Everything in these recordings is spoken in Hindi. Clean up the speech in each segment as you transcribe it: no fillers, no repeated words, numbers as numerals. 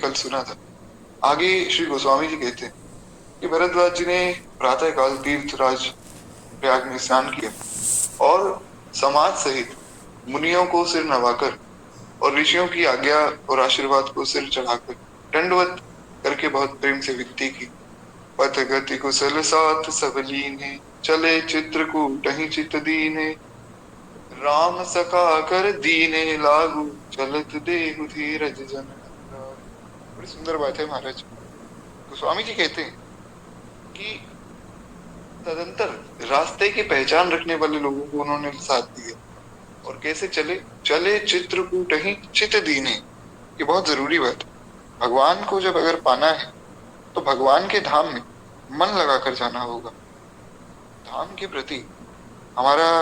कल सुना था। आगे श्री गोस्वामी जी कहते हैं कि भरद्वाज जी ने प्रातः काल तीर्थराज प्रयाग में स्नान किया और समाज सहित मुनियों को सिर नवाकर और ऋषियों की आज्ञा और आशीर्वाद को सिर चढ़ाकर दंडवत करके बहुत प्रेम से विनती की। पथ गति कुशल साथ सब लीने, चले चित्रकूट ही चित दीने, राम सखा कर दीने लागू, चलत देहु धीरज जन अनुराग। बड़ी सुंदर बात है महाराज। गोस्वामी जी कहते हैं कि तदंतर रास्ते की पहचान रखने वाले लोगों को उन्होंने साथ दिया। और कैसे चले? चले चित्रकूट ही चित दीने। ये बहुत जरूरी बात है। भगवान को जब अगर पाना है तो भगवान के धाम में मन लगाकर जाना होगा। धाम के प्रति हमारा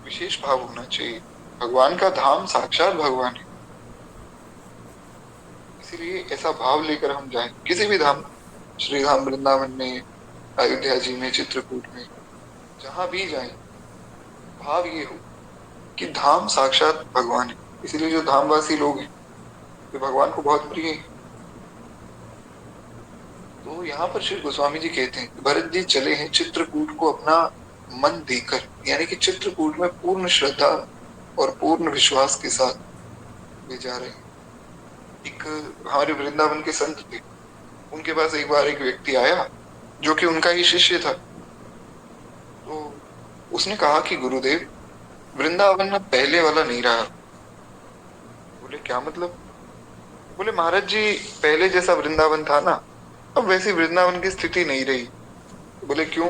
विशेष भाव होना चाहिए। भगवान का धाम साक्षात भगवान है, इसीलिए ऐसा भाव लेकर हम जाएं किसी भी धाम, श्री धाम वृंदावन में, अयोध्या जी में, चित्रकूट में, जहां भी जाएं, भाव ये हो कि धाम साक्षात भगवान है। इसीलिए जो धामवासी लोग हैं वे भगवान को बहुत प्रिय हैं। तो यहाँ पर श्री गोस्वामी जी कहते हैं भरत जी चले हैं चित्रकूट को अपना मन देकर, यानी कि चित्रकूट में पूर्ण श्रद्धा और पूर्ण विश्वास के साथ वे जा रहे हैं। एक हमारे वृंदावन के संत थे, उनके पास एक बार एक व्यक्ति आया जो कि उनका ही शिष्य था। तो उसने कहा कि गुरुदेव, वृंदावन में पहले वाला नहीं रहा। बोले क्या मतलब? बोले महाराज जी, पहले जैसा वृंदावन था ना, अब वैसी वृंदावन की स्थिति नहीं रही। बोले क्यों?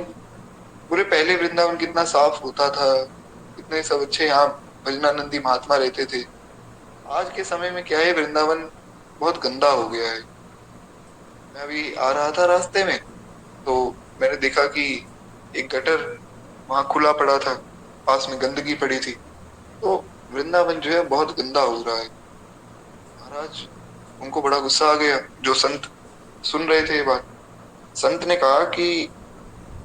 बोले पहले वृंदावन कितना साफ होता था, कितने सब अच्छे यहाँ भजनानंदी महात्मा रहते थे। आज के समय में क्या है, वृंदावन बहुत गंदा हो गया है। मैं अभी आ रहा था रास्ते में तो मैंने देखा कि एक गटर वहां खुला पड़ा था, पास में गंदगी पड़ी थी। तो वृंदावन जो है बहुत गंदा हो रहा है। महाराज, उनको बड़ा गुस्सा आ गया। जो संत सुन रहे थे ये बात, संत ने कहा कि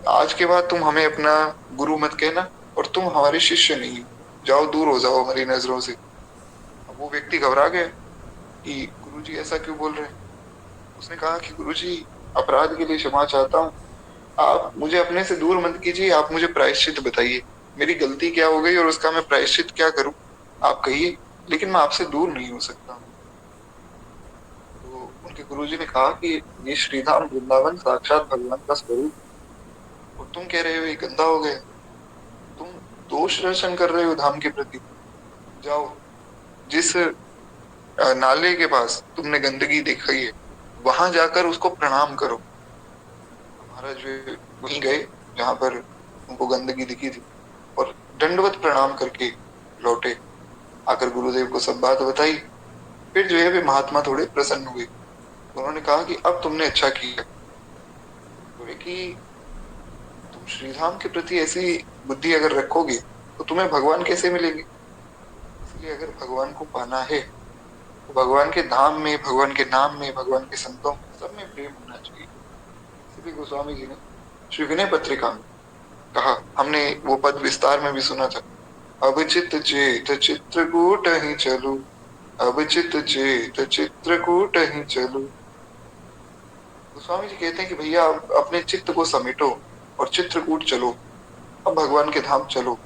आज के बाद तुम हमें अपना गुरु मत कहना और तुम हमारे शिष्य नहीं हो, जाओ दूर हो जाओ हमारी नजरों से। अब वो व्यक्ति घबरा गया कि गुरुजी ऐसा क्यों बोल रहे हैं। उसने कहा कि गुरुजी, अपराध के लिए क्षमा चाहता हूँ, आप मुझे अपने से दूर मत कीजिए, आप मुझे प्रायश्चित बताइए, मेरी गलती क्या हो गई और उसका मैं प्रायश्चित क्या करूं, आप कहिए, लेकिन मैं आपसे दूर नहीं हो सकता। तो उनके गुरुजी ने कहा कि ये श्रीधाम वृंदावन साक्षात भगवान का स्वरूप, और तुम कह रहे हो ये गंदा हो गया। तुम दोष दर्शन कर रहे हो धाम के प्रति। जाओ, जिस नाले के पास तुमने गंदगी देखी है वहां जाकर उसको प्रणाम करो। महाराज वे वहीं गए जहां पर उनको गंदगी दिखी थी और दंडवत प्रणाम करके लौटे। आकर गुरुदेव को सब बात बताई। फिर जो है वे महात्मा थोड़े प्रसन्न हुए। उन्होंने कहा कि अब तुमने अच्छा किया। बोले कि तुम श्रीधाम के प्रति ऐसी बुद्धि अगर रखोगे तो तुम्हें भगवान कैसे मिलेंगे। इसलिए अगर भगवान को पाना है तो भगवान के धाम में, भगवान के नाम में, भगवान के संतों में, सब में प्रेम होना चाहिए। इसीलिए गोस्वामी जी ने श्री विनय पत्रिका में कहा, हमने वो पद विस्तार में भी सुना था, अब चित चेत चित्रकूट ही चलो, अब चित चेत चित्रकूट ही चलो। गोस्वामी जी कहते हैं कि भैया आप अपने चित्त को समेटो और चित्रकूट चलो, अब भगवान के धाम चलो।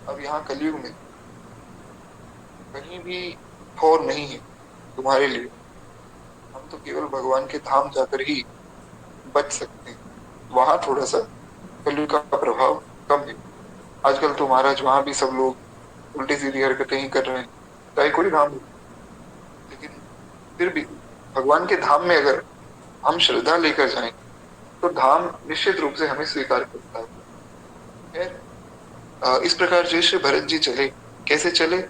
अब यहाँ कलयुग में कहीं भी ठौर नहीं है तुम्हारे लिए। हम तो केवल भगवान के धाम जाकर ही बच सकते हैं। वहां थोड़ा सा कलयुग का प्रभाव कम है। आजकल तो महाराज वहां भी सब लोग उल्टी सीधी हरकतें ही कर रहे हैं, चाहे कोई धाम हो। लेकिन फिर भी भगवान के धाम में अगर हम श्रद्धा लेकर जाएं तो धाम निश्चित रूप से हमें स्वीकार करता है। खैर, इस प्रकार जय श्री भरत जी चले। कैसे चले?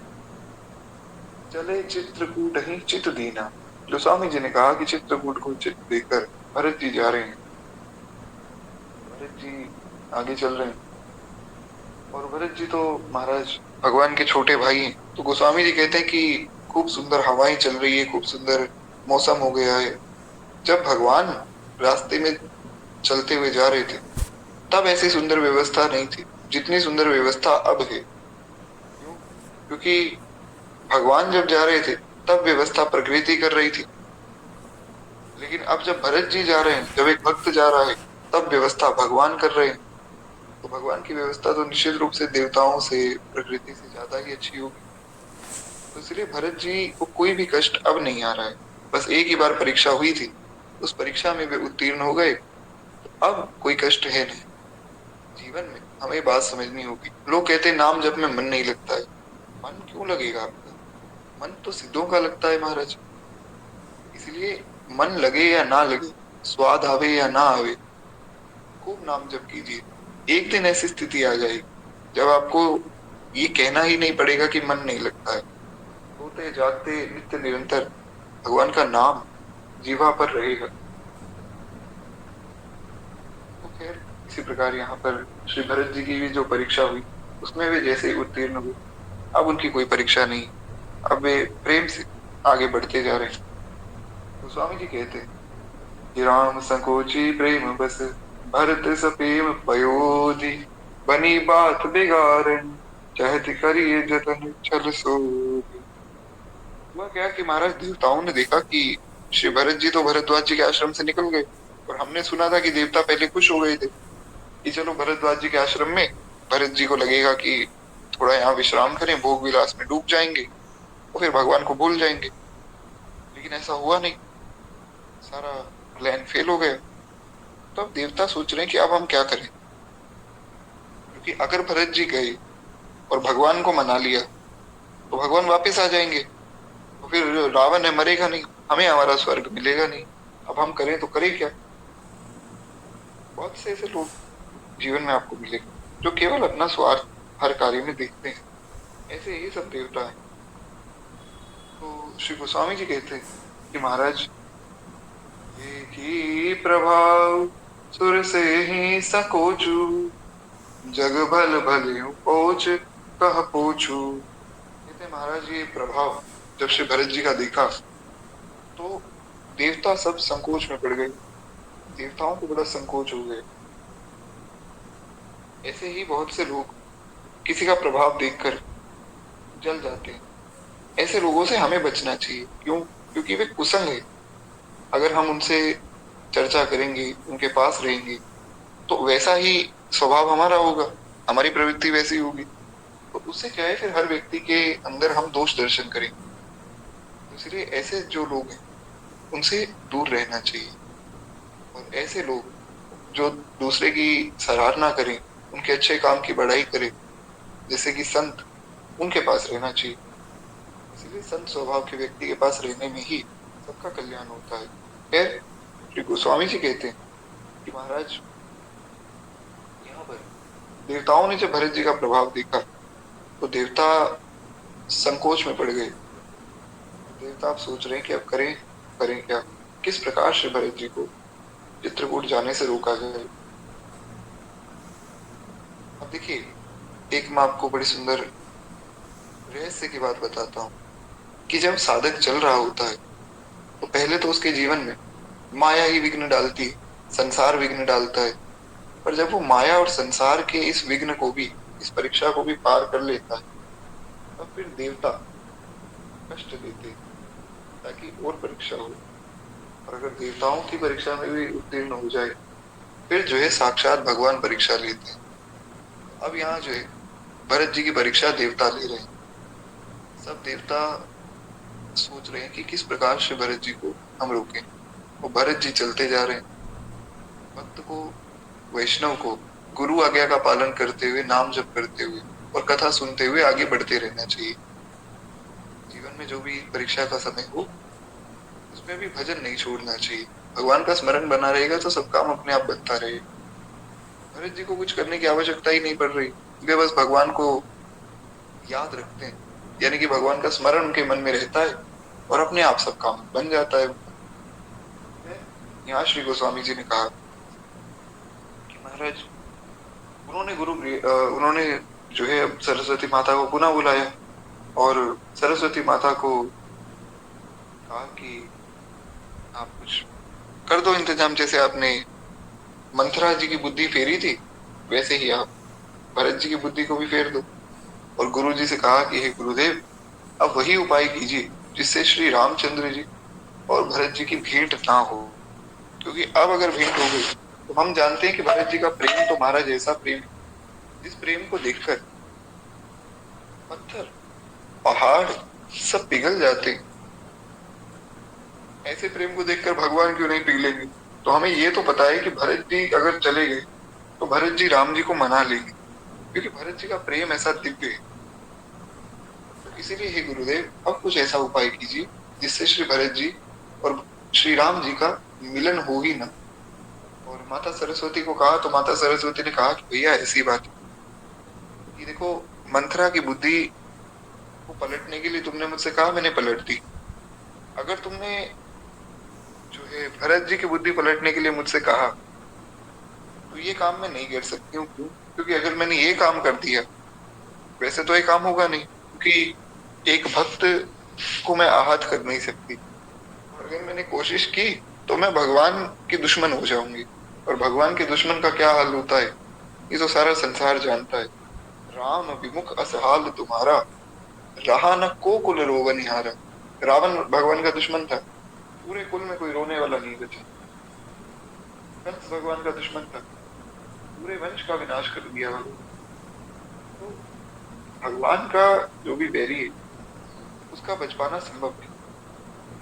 चले चित्रकूट ही चित दीना। जो स्वामी जी ने कहा कि चित्रकूट को चित देकर भरत जी जा रहे हैं। भरत जी आगे चल रहे हैं और भरत जी तो महाराज भगवान के छोटे भाई हैं। तो गोस्वामी जी कहते हैं कि खूब सुंदर हवाएं चल रही है, खूब सुंदर मौसम हो गया है। जब भगवान रास्ते में चलते हुए जा रहे थे तब ऐसी सुंदर व्यवस्था नहीं थी जितनी सुंदर व्यवस्था अब है। क्यों? क्योंकि भगवान जब जा रहे थे तब व्यवस्था प्रकृति कर रही थी, लेकिन अब जब भरत जी जा रहे हैं, जब एक भक्त जा रहा है, तब व्यवस्था भगवान कर रहे हैं। तो भगवान की व्यवस्था तो निश्चित रूप से देवताओं से, प्रकृति से ज्यादा ही अच्छी होगी। तो इसलिए भरत जी को कोई भी कष्ट अब नहीं आ रहा है। बस एक ही बार परीक्षा हुई थी, उस परीक्षा में वे उत्तीर्ण हो गए, तो अब कोई कष्ट है नहीं। जीवन में हमें ये बात समझनी होगी। लोग कहते हैं नाम जप में मन नहीं लगता है। मन क्यों लगेगा आपका? मन तो सिद्धों का लगता है महाराज। इसलिए मन लगे या ना लगे, स्वाद आवे या ना आवे, खूब नाम जप कीजिए। एक दिन ऐसी स्थिति आ जाएगी जब आपको ये कहना ही नहीं पड़ेगा कि मन नहीं लगता है। सोते जागते नित्य निरंतर भगवान का नाम जीवा पर रहेगा। तो खैर, इसी प्रकार यहाँ पर श्री भरत जी की भी जो परीक्षा हुई, उसमें वे जैसे ही उत्तीर्ण हुए, अब उनकी कोई परीक्षा नहीं। अब वे प्रेम से आगे बढ़ते जा रहे हैं। तो स्वामी जी कहते हैं कि राम संकोची प्रेम बस, भरत सपेम पयोधि, बनी बात बिगाड़न, चाहत करिए जतन छल सोधि। हुआ क्या कि महाराज, देवताओं ने देखा कि श्री भरत जी तो भरद्वाज जी के आश्रम से निकल गए, और हमने सुना था कि देवता पहले खुश हो गए थे कि चलो भरद्वाज जी के आश्रम में भरत जी को लगेगा कि थोड़ा यहाँ विश्राम करें, भोग विलास में डूब जाएंगे और फिर भगवान को भूल जाएंगे। लेकिन ऐसा हुआ नहीं, सारा प्लान फेल हो गया। तो अब देवता सोच रहे हैं कि अब हम क्या करें, क्योंकि अगर भरत जी गए और भगवान को मना लिया तो भगवान वापस आ जाएंगे, तो फिर रावण है मरेगा नहीं, हमें हमारा स्वर्ग मिलेगा नहीं। अब हम करें तो करें क्या? बहुत से ऐसे लोग जीवन में आपको मिलेंगे जो केवल अपना स्वार्थ हर कार्य में देखते हैं। ऐसे ही सब देवता है। तो श्री गोस्वामी जी कहते हैं कि महाराज, एक ही प्रभाव सुर से ही सकोचू, जग भल भले पोच कह पोछू। कहते हैं महाराज, ये प्रभाव जब श्री भरत जी का देखा तो देवता सब संकोच में पड़ गए। देवताओं को बड़ा संकोच हो गए। ऐसे ही बहुत से लोग किसी का प्रभाव देखकर जल जाते हैं। ऐसे लोगों से हमें बचना चाहिए। क्यों? क्योंकि वे कुसंग है। अगर हम उनसे चर्चा करेंगे, उनके पास रहेंगे, तो वैसा ही स्वभाव हमारा होगा, हमारी प्रवृत्ति वैसी होगी। तो उससे क्या है, फिर हर व्यक्ति के अंदर हम दोष दर्शन करेंगे। तो इसलिए ऐसे जो लोग हैं उनसे दूर रहना चाहिए। और ऐसे लोग जो दूसरे की सराहना करें, उनके अच्छे काम की बड़ाई करें, जैसे कि संत, उनके पास रहना चाहिए। इसलिए संत स्वभाव के व्यक्ति के पास रहने में ही सबका कल्याण होता है। खैर, श्री गोस्वामी जी कहते हैं कि महाराज, यहाँ पर देवताओं ने जब भरत जी का प्रभाव देखा तो देवता संकोच में पड़ गए। देवता आप सोच रहे हैं कि अब करें करें क्या, किस प्रकार से भरत जी को चित्रकूट जाने से रोका जाए। अब देखिए, एक मैं आपको बड़ी सुंदर रहस्य की बात बताता हूँ कि जब साधक चल रहा होता है तो पहले तो उसके जीवन में माया ही विघ्न डालती है, संसार विघ्न डालता है। पर जब वो माया और संसार के इस विघ्न को भी, इस परीक्षा को भी पार कर लेता है, तब फिर देवता कष्ट देते हैं ताकि और परीक्षा हो। और अगर देवताओं की परीक्षा में भी उत्तीर्ण हो जाए, फिर जो है साक्षात भगवान परीक्षा लेते हैं। अब यहाँ जो है भरत जी की परीक्षा देवता ले रहे हैं। सब देवता सोच रहे हैं कि किस प्रकार से भरत जी को हम रोकें। वो भरत जी चलते जा रहे हैं। भक्त को, वैष्णव को गुरु आज्ञा का पालन करते हुए, नाम जप करते हुए और कथा सुनते हुए आगे बढ़ते रहना चाहिए। जीवन में जो भी परीक्षा का समय हो, उसमें भी भजन नहीं छोड़ना चाहिए। भगवान का स्मरण बना रहेगा तो सब काम अपने आप बनता रहेगा। भरत जी को कुछ करने की आवश्यकता ही नहीं पड़ रही, वे बस भगवान को याद रखते हैं, यानी कि भगवान का स्मरण उनके मन में रहता है और अपने आप सब काम बन जाता है। यहाँ श्री गोस्वामी जी ने कहा कि महाराज, उन्होंने जो है अब सरस्वती माता को पुनः बुलाया और सरस्वती माता को कहा कि आप कुछ कर दो इंतजाम, जैसे आपने मंथरा जी की बुद्धि फेरी थी वैसे ही आप भरत जी की बुद्धि को भी फेर दो। और गुरु जी से कहा कि हे गुरुदेव, अब वही उपाय कीजिए जिससे श्री रामचंद्र जी और भरत जी की भेंट ना हो, क्योंकि अब अगर भेंट हो गई तो हम जानते हैं कि भरत जी का प्रेम तो हमारा जैसा प्रेम है, जिस प्रेम को देखकर पत्थर, पहाड़ सब पिघल जाते हैं। ऐसे प्रेम को देखकर भगवान क्यों नहीं पिघलेंगे? तो हमें ये तो पता है कि भरत जी अगर चले गए तो भरत जी राम जी को मना लेंगे, क्योंकि भरत जी का प्रेम ऐसा दिव्य है। तो इसीलिए हे गुरुदेव, अब कुछ ऐसा उपाय कीजिए जिससे श्री भरत जी और श्री राम जी का मिलन हो ही ना। और माता सरस्वती को कहा तो माता सरस्वती ने कहा कि भैया ऐसी बात है कि देखो, मंथरा की बुद्धि को पलटने के लिए तुमने मुझसे कहा, मैंने पलट दी। अगर तुमने जो है भरत जी की बुद्धि पलटने के लिए मुझसे कहा तो ये काम मैं नहीं कर सकती हूँ। क्यों? क्योंकि अगर मैंने ये काम कर दिया, वैसे तो ये काम होगा नहीं, क्योंकि एक भक्त को मैं आहत कर नहीं सकती। और अगर मैंने कोशिश की तो मैं भगवान की दुश्मन हो जाऊंगी, और भगवान के दुश्मन का क्या हाल होता है ये तो सारा संसार जानता है। राम विमुख असहाल तुम्हारा, रहा न को कुल रोवनिहारा। रावण भगवान का दुश्मन था, पूरे कुल में कोई रोने वाला नहीं बचा। कंस भगवान का दुश्मन था, पूरे वंश का विनाश कर दिया भगवान। तो भगवान का जो भी बैरी है उसका बच पाना संभव नहीं।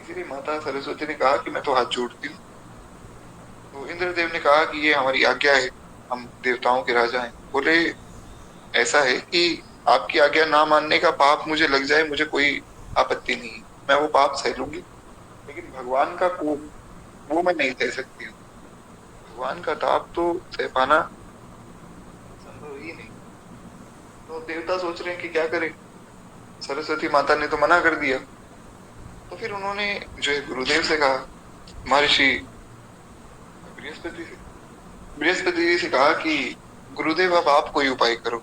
इसीलिए माता सरस्वती ने कहा कि मैं तो हाथ जोड़ती हूँ। तो इंद्रदेव ने कहा कि ये हमारी आज्ञा है, हम देवताओं के राजा हैं। बोले ऐसा है कि आपकी आज्ञा ना मानने का पाप मुझे लग जाए, मुझे कोई आपत्ति नहीं, मैं वो पाप सह लूंगी। लेकिन भगवान का कोप वो मैं नहीं सह सकती हूँ। भगवान का ताप तो सह पाना संभव ही नहीं। तो देवता सोच रहे हैं कि क्या करें, सरस्वती माता ने तो मना कर दिया। तो फिर उन्होंने जो है गुरुदेव से कहा, महर्षि बृहस्पति से बृहस्पति जी से कहा कि गुरुदेव अब आप कोई उपाय करो,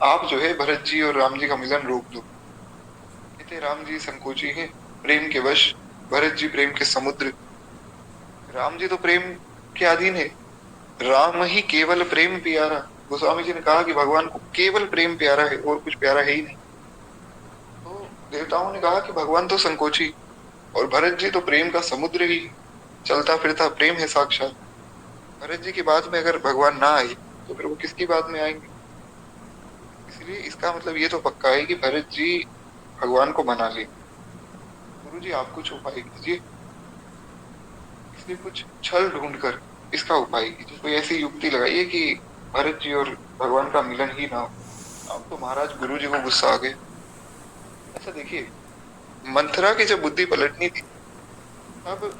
आप जो है भरत जी और राम जी का मिलन रोक दो। कहते राम जी संकोची हैं, प्रेम के वश, भरत जी प्रेम के समुद्र। राम जी तो प्रेम के अधीन है, राम ही केवल प्रेम प्यारा। गोस्वामी जी ने कहा कि भगवान को केवल प्रेम प्यारा है और कुछ प्यारा है ही नहीं। तो देवताओं ने कहा कि भगवान तो संकोची और भरत जी तो प्रेम का समुद्र ही, चलता फिरता प्रेम है साक्षात। भरत जी की बात में अगर भगवान ना आए तो फिर वो किसकी बात में आएंगे? इसलिए इसका मतलब ये तो पक्का है कि भरत जी भगवान को मना ले। गुरु जी आप कुछ उपाय कीजिए, इसलिए कुछ छल ढूंढकर इसका उपाय कीजिए, कोई ऐसी युक्ति लगाइए कि भरत जी और भगवान का मिलन ही ना हो। अब तो महाराज गुरु जी को गुस्सा आ गया। अच्छा देखिए, मंथरा की जब बुद्धि पलटनी थी अब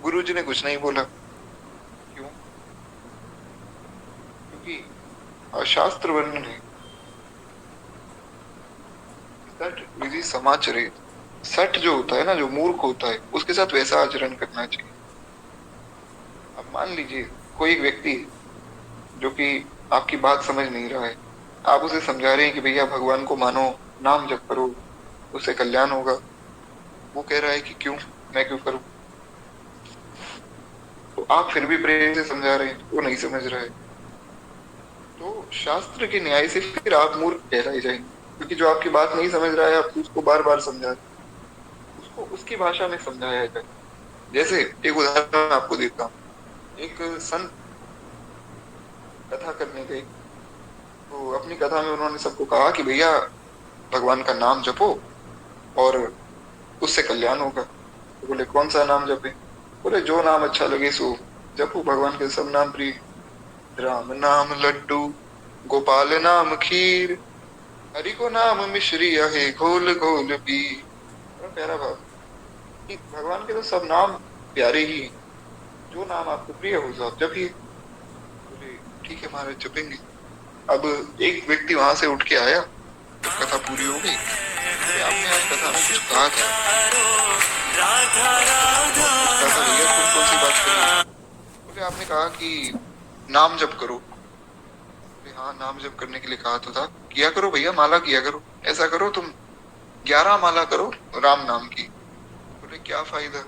गुरु जी ने कुछ नहीं बोला। क्यों? क्योंकि शास्त्र वर्णन है, सठ विधि समाचरे। सठ जो होता है ना, जो मूर्ख होता है उसके साथ वैसा आचरण करना चाहिए। अब मान लीजिए कोई एक व्यक्ति जो कि आपकी बात समझ नहीं रहा है, आप उसे समझा रहे हैं कि भैया भगवान को मानो, नाम जप करो, उससे कल्याण होगा। वो कह रहा है कि क्यों, मैं क्यों करूं? तो आप फिर भी प्रेम से समझा रहे हैं, वो नहीं समझ रहा है। तो शास्त्र के न्याय से फिर आप मूर्ख कहलाए जाएंगे, क्योंकि जो आपकी बात नहीं समझ रहा है आप उसको बार बार समझा रहे हैं। उसको उसकी भाषा में समझाया जाए। जैसे एक उदाहरण आपको देता हूँ। एक संत कथा करने गए, तो अपनी कथा में उन्होंने सबको कहा कि भैया भगवान का नाम जपो और उससे कल्याण होगा। तो बोले कौन सा नाम जपे? बोले जो नाम अच्छा लगे सो जपो, भगवान के सब नाम प्रिय। राम नाम लड्डू, गोपाल नाम खीर, हरि को नाम मिश्री है घोल घोल पी। बड़ा प्यारा भाव कि भगवान के तो सब नाम प्यारे ही हैं, जो नाम आपको प्रिय हो जो आप जपिए। बोले ठीक है महाराज जपेंगे। अब एक व्यक्ति वहां से उठ के आया जब कथा पूरी हो गई। बोले आपने आज कथा में कुछ कहा था, पूछता था भैया तुम कौन सी बात कर रहे हो? बोले आपने कहा कि नाम जप करो। बोले हाँ नाम जप करने के लिए कहा तो था, किया करो भैया, माला किया करो, ऐसा करो तुम 11 माला करो राम नाम की। बोले क्या फायदा?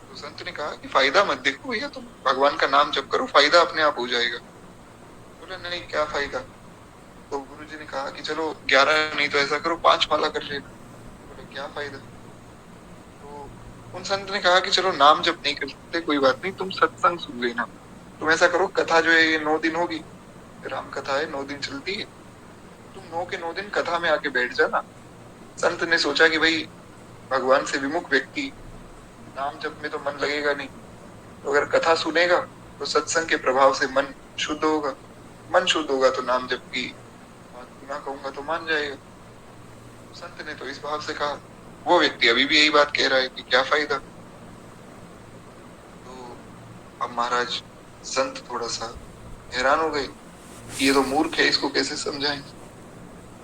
तो संत ने कहा कि फायदा मत देखो भैया, तुम भगवान का नाम जप करो, फायदा अपने आप हो जाएगा। बोले नहीं क्या फायदा? तो गुरु जी ने कहा कि चलो 11 नहीं तो ऐसा करो 5 माला कर लेना। बोले क्या फायदा? उन संत ने कहा कि चलो नाम जप नहीं कर सकते, कोई बात नहीं, तुम सत्संग सुन लेना। तुम ऐसा करो, कथा जो है ये 9 दिन होगी, राम कथा है, 9 दिन चलती है, तुम 9 के 9 दिन कथा में आके बैठ जाना। संत ने सोचा कि भाई भगवान से विमुख व्यक्ति, नाम जप में तो मन लगेगा नहीं, तो अगर कथा सुनेगा तो सत्संग के प्रभाव से मन शुद्ध होगा, मन शुद्ध होगा तो नाम जप की बात पुनः कहूंगा तो मान जाएगा। संत ने तो इस भाव से कहा। वो व्यक्ति अभी भी यही बात कह रहा है कि क्या फायदा। तो अब महाराज संत थोड़ा सा हैरान हो गए, ये तो मूर्ख है, इसको कैसे समझाएं।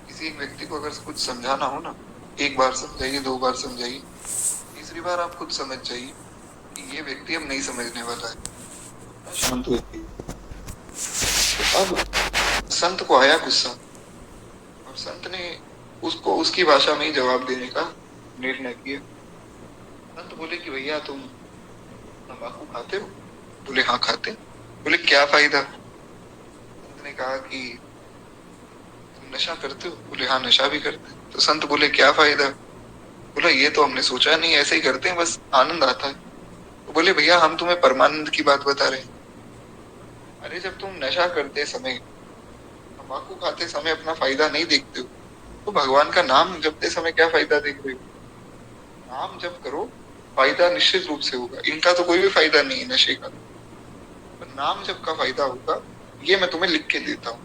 किसी एक व्यक्ति को अगर कुछ समझाना हो ना, एक बार समझाइए, 2 बार समझाइए, तीसरी बार आप खुद समझ जाइए कि ये व्यक्ति अब नहीं समझने वाला है, शांत व्यक्ति। तो अब संत को आया गुस्सा और संत ने उसको उसकी भाषा में ही जवाब देने का निर्णय किया। संत बोले कि भैया तुम तंबाकू खाते हो? बोले हाँ खाते। बोले क्या फायदा? संत ने कहा कि तुम नशा करते हो? बोले हाँ नशा भी करते। तो संत बोले क्या फायदा? बोला ये तो हमने सोचा नहीं, ऐसे ही करते हैं, बस आनंद आता है। तो बोले भैया हम तुम्हें परमानंद की बात बता रहे हैं। अरे जब तुम नशा करते समय, तंबाकू खाते समय अपना फायदा नहीं देखते हो, तो भगवान का नाम जपते समय क्या फायदा देख रहे हो? नाम जप करो, फायदा निश्चित रूप से होगा। इनका तो कोई भी फायदा नहीं है नशे का, पर नाम जप का फायदा होगा, ये मैं तुम्हें लिख के देता हूँ।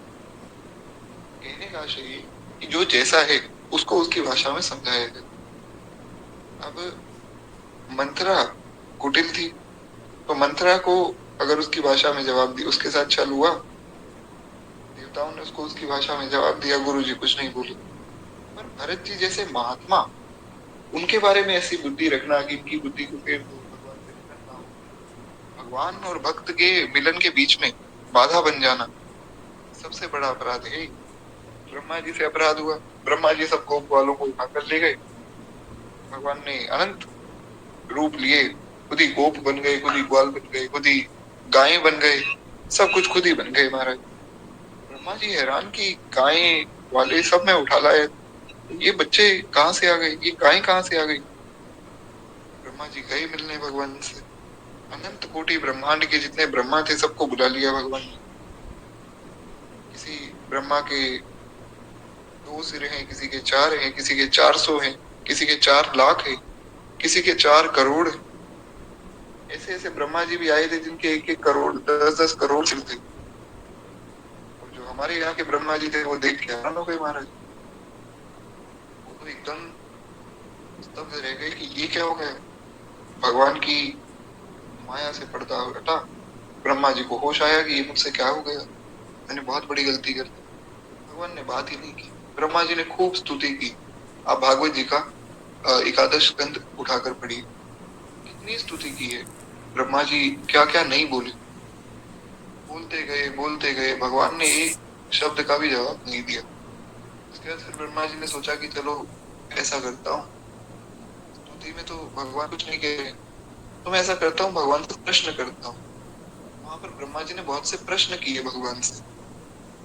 कहने का आशय ये कि जो जैसा है उसको उसकी भाषा में समझाया जाए। अब मंत्रा कुटिल थी, तो मंत्रा को अगर उसकी भाषा में जवाब दी, उसके साथ छल हुआ, देवताओं ने उसको उसकी भाषा में जवाब दिया, गुरु जी कुछ नहीं बोले। पर भरत जी जैसे महात्मा, उनके बारे में ऐसी बुद्धि रखना कि इनकी बुद्धि को फेर दो, भगवान से मिलन ना हो, भगवान और भक्त के मिलन के बीच में बाधा बन जाना, सबसे बड़ा अपराध है। ब्रह्मा जी से अपराध हुआ, ब्रह्मा जी सब गोप वालों को उठाकर ले गए, भगवान ने अनंत रूप लिए, खुद ही गोप बन गए, खुद ही ग्वाल बन गए, खुद ही गायें बन गए, सब कुछ खुद ही बन गए महाराज। ब्रह्मा जी हैरान कि गायें वाले सब में उठा लाए, ये बच्चे कहाँ से आ गए, ये गायें कहाँ से आ गई? ब्रह्मा जी गए मिलने भगवान से, अनंत कोटि ब्रह्मांड के जितने ब्रह्मा थे सबको बुला लिया भगवान ने। किसी ब्रह्मा के 2 सिर हैं, किसी के 4 हैं, किसी के 400 हैं, किसी के 4 लाख हैं, किसी के 4 करोड़ हैं। ऐसे ऐसे ब्रह्मा जी भी आए थे जिनके 1-1 करोड़, 10-10 करोड़ सिर थे। और जो हमारे यहाँ के ब्रह्मा जी थे वो देख के हैरान हो गए महाराज, वो तो एकदम स्तब्ध रह गए कि ये क्या हो गया। भगवान की माया से पर्दा हटा, ब्रह्मा जी को होश आया कि ये मुझसे क्या हो गया, मैंने बहुत बड़ी गलती कर दी। भगवान ने बात ही नहीं की, ब्रह्मा जी ने खूब स्तुति की। आप भागवत जी का 11 स्कंद उठाकर पढ़िए, कितनी स्तुति की है। ब्रह्मा जी क्या क्या नहीं बोले, बोलते गए, भगवान ने एक शब्द का भी जवाब नहीं दिया। उसके बाद फिर ब्रह्मा जी ने सोचा कि चलो ऐसा करता हूँ, स्तुति में तो भगवान कुछ नहीं कह रहे, तो मैं ऐसा करता हूँ भगवान से प्रश्न करता हूँ। वहां पर ब्रह्मा जी ने बहुत से प्रश्न किए भगवान से,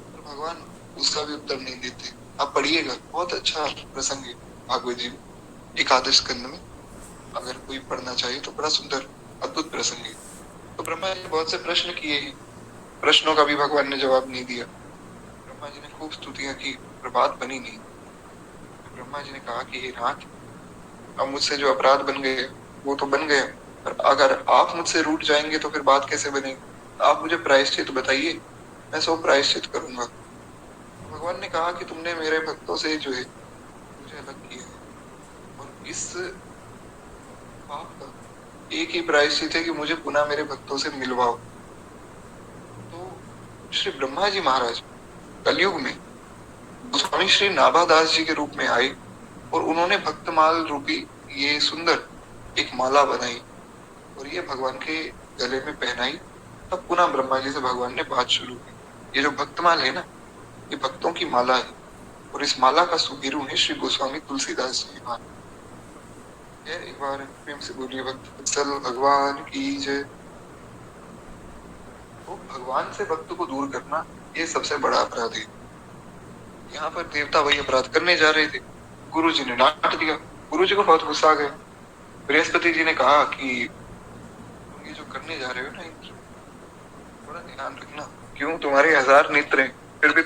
पर भगवान उसका भी उत्तर नहीं देते। आप पढ़िएगा, बहुत अच्छा प्रसंग है भागवत जी में, 11 स्कंद में, अगर कोई पढ़ना चाहिए तो बड़ा सुंदर अद्भुत प्रसंग है। तो ब्रह्मा जी ने बहुत से प्रश्न किए हैं, प्रश्नों का भी भगवान ने जवाब नहीं दिया। ब्रह्मा जी ने खूब स्तुतियां की, पर बात बनी नहीं। ब्रह्मा जी ने कहा कि हे नाथ, अब मुझसे जो अपराध बन गए वो तो बन गया, पर अगर आप मुझसे रूठ जाएंगे तो फिर बात कैसे बनेगी? आप मुझे प्रायश्चित बताइए, मैं सो प्रायश्चित करूंगा। भगवान ने कहा कि तुमने मेरे भक्तों से जो है मुझे अलग किया है, और इस पाप का एक ही प्रायश्चित है कि मुझे पुनः मेरे भक्तों से मिलवाओ। तो श्री ब्रह्मा जी महाराज कलयुग में स्वामी श्री नाभादास जी के रूप में आए, और उन्होंने भक्तमाल रूपी ये सुंदर एक माला बनाई और ये भगवान के गले में पहनाई। तब पुनः ब्रह्मा जी से भगवान ने बात शुरू की। ये जो भक्तमाल है ना, ये भक्तों की माला है, और इस माला का सुमेरु है श्री गोस्वामी तुलसीदास जी महाराज। एक बार प्रेम से बोलिए भक्तवत्सल भगवान की जय। तो भगवान से भक्त को दूर करना ये सबसे बड़ा अपराध है। यहाँ पर देवता वही अपराध करने जा रहे थे, गुरु जी ने डांट दिया, गुरु जी को बहुत गुस्सा आ गया। बृहस्पति जी ने कहा कि तुम ये जो करने जा रहे हो ना इंद्र, थोड़ा ध्यान रखना। क्यों? तुम्हारे 1000 नेत्र हैं, फिर भी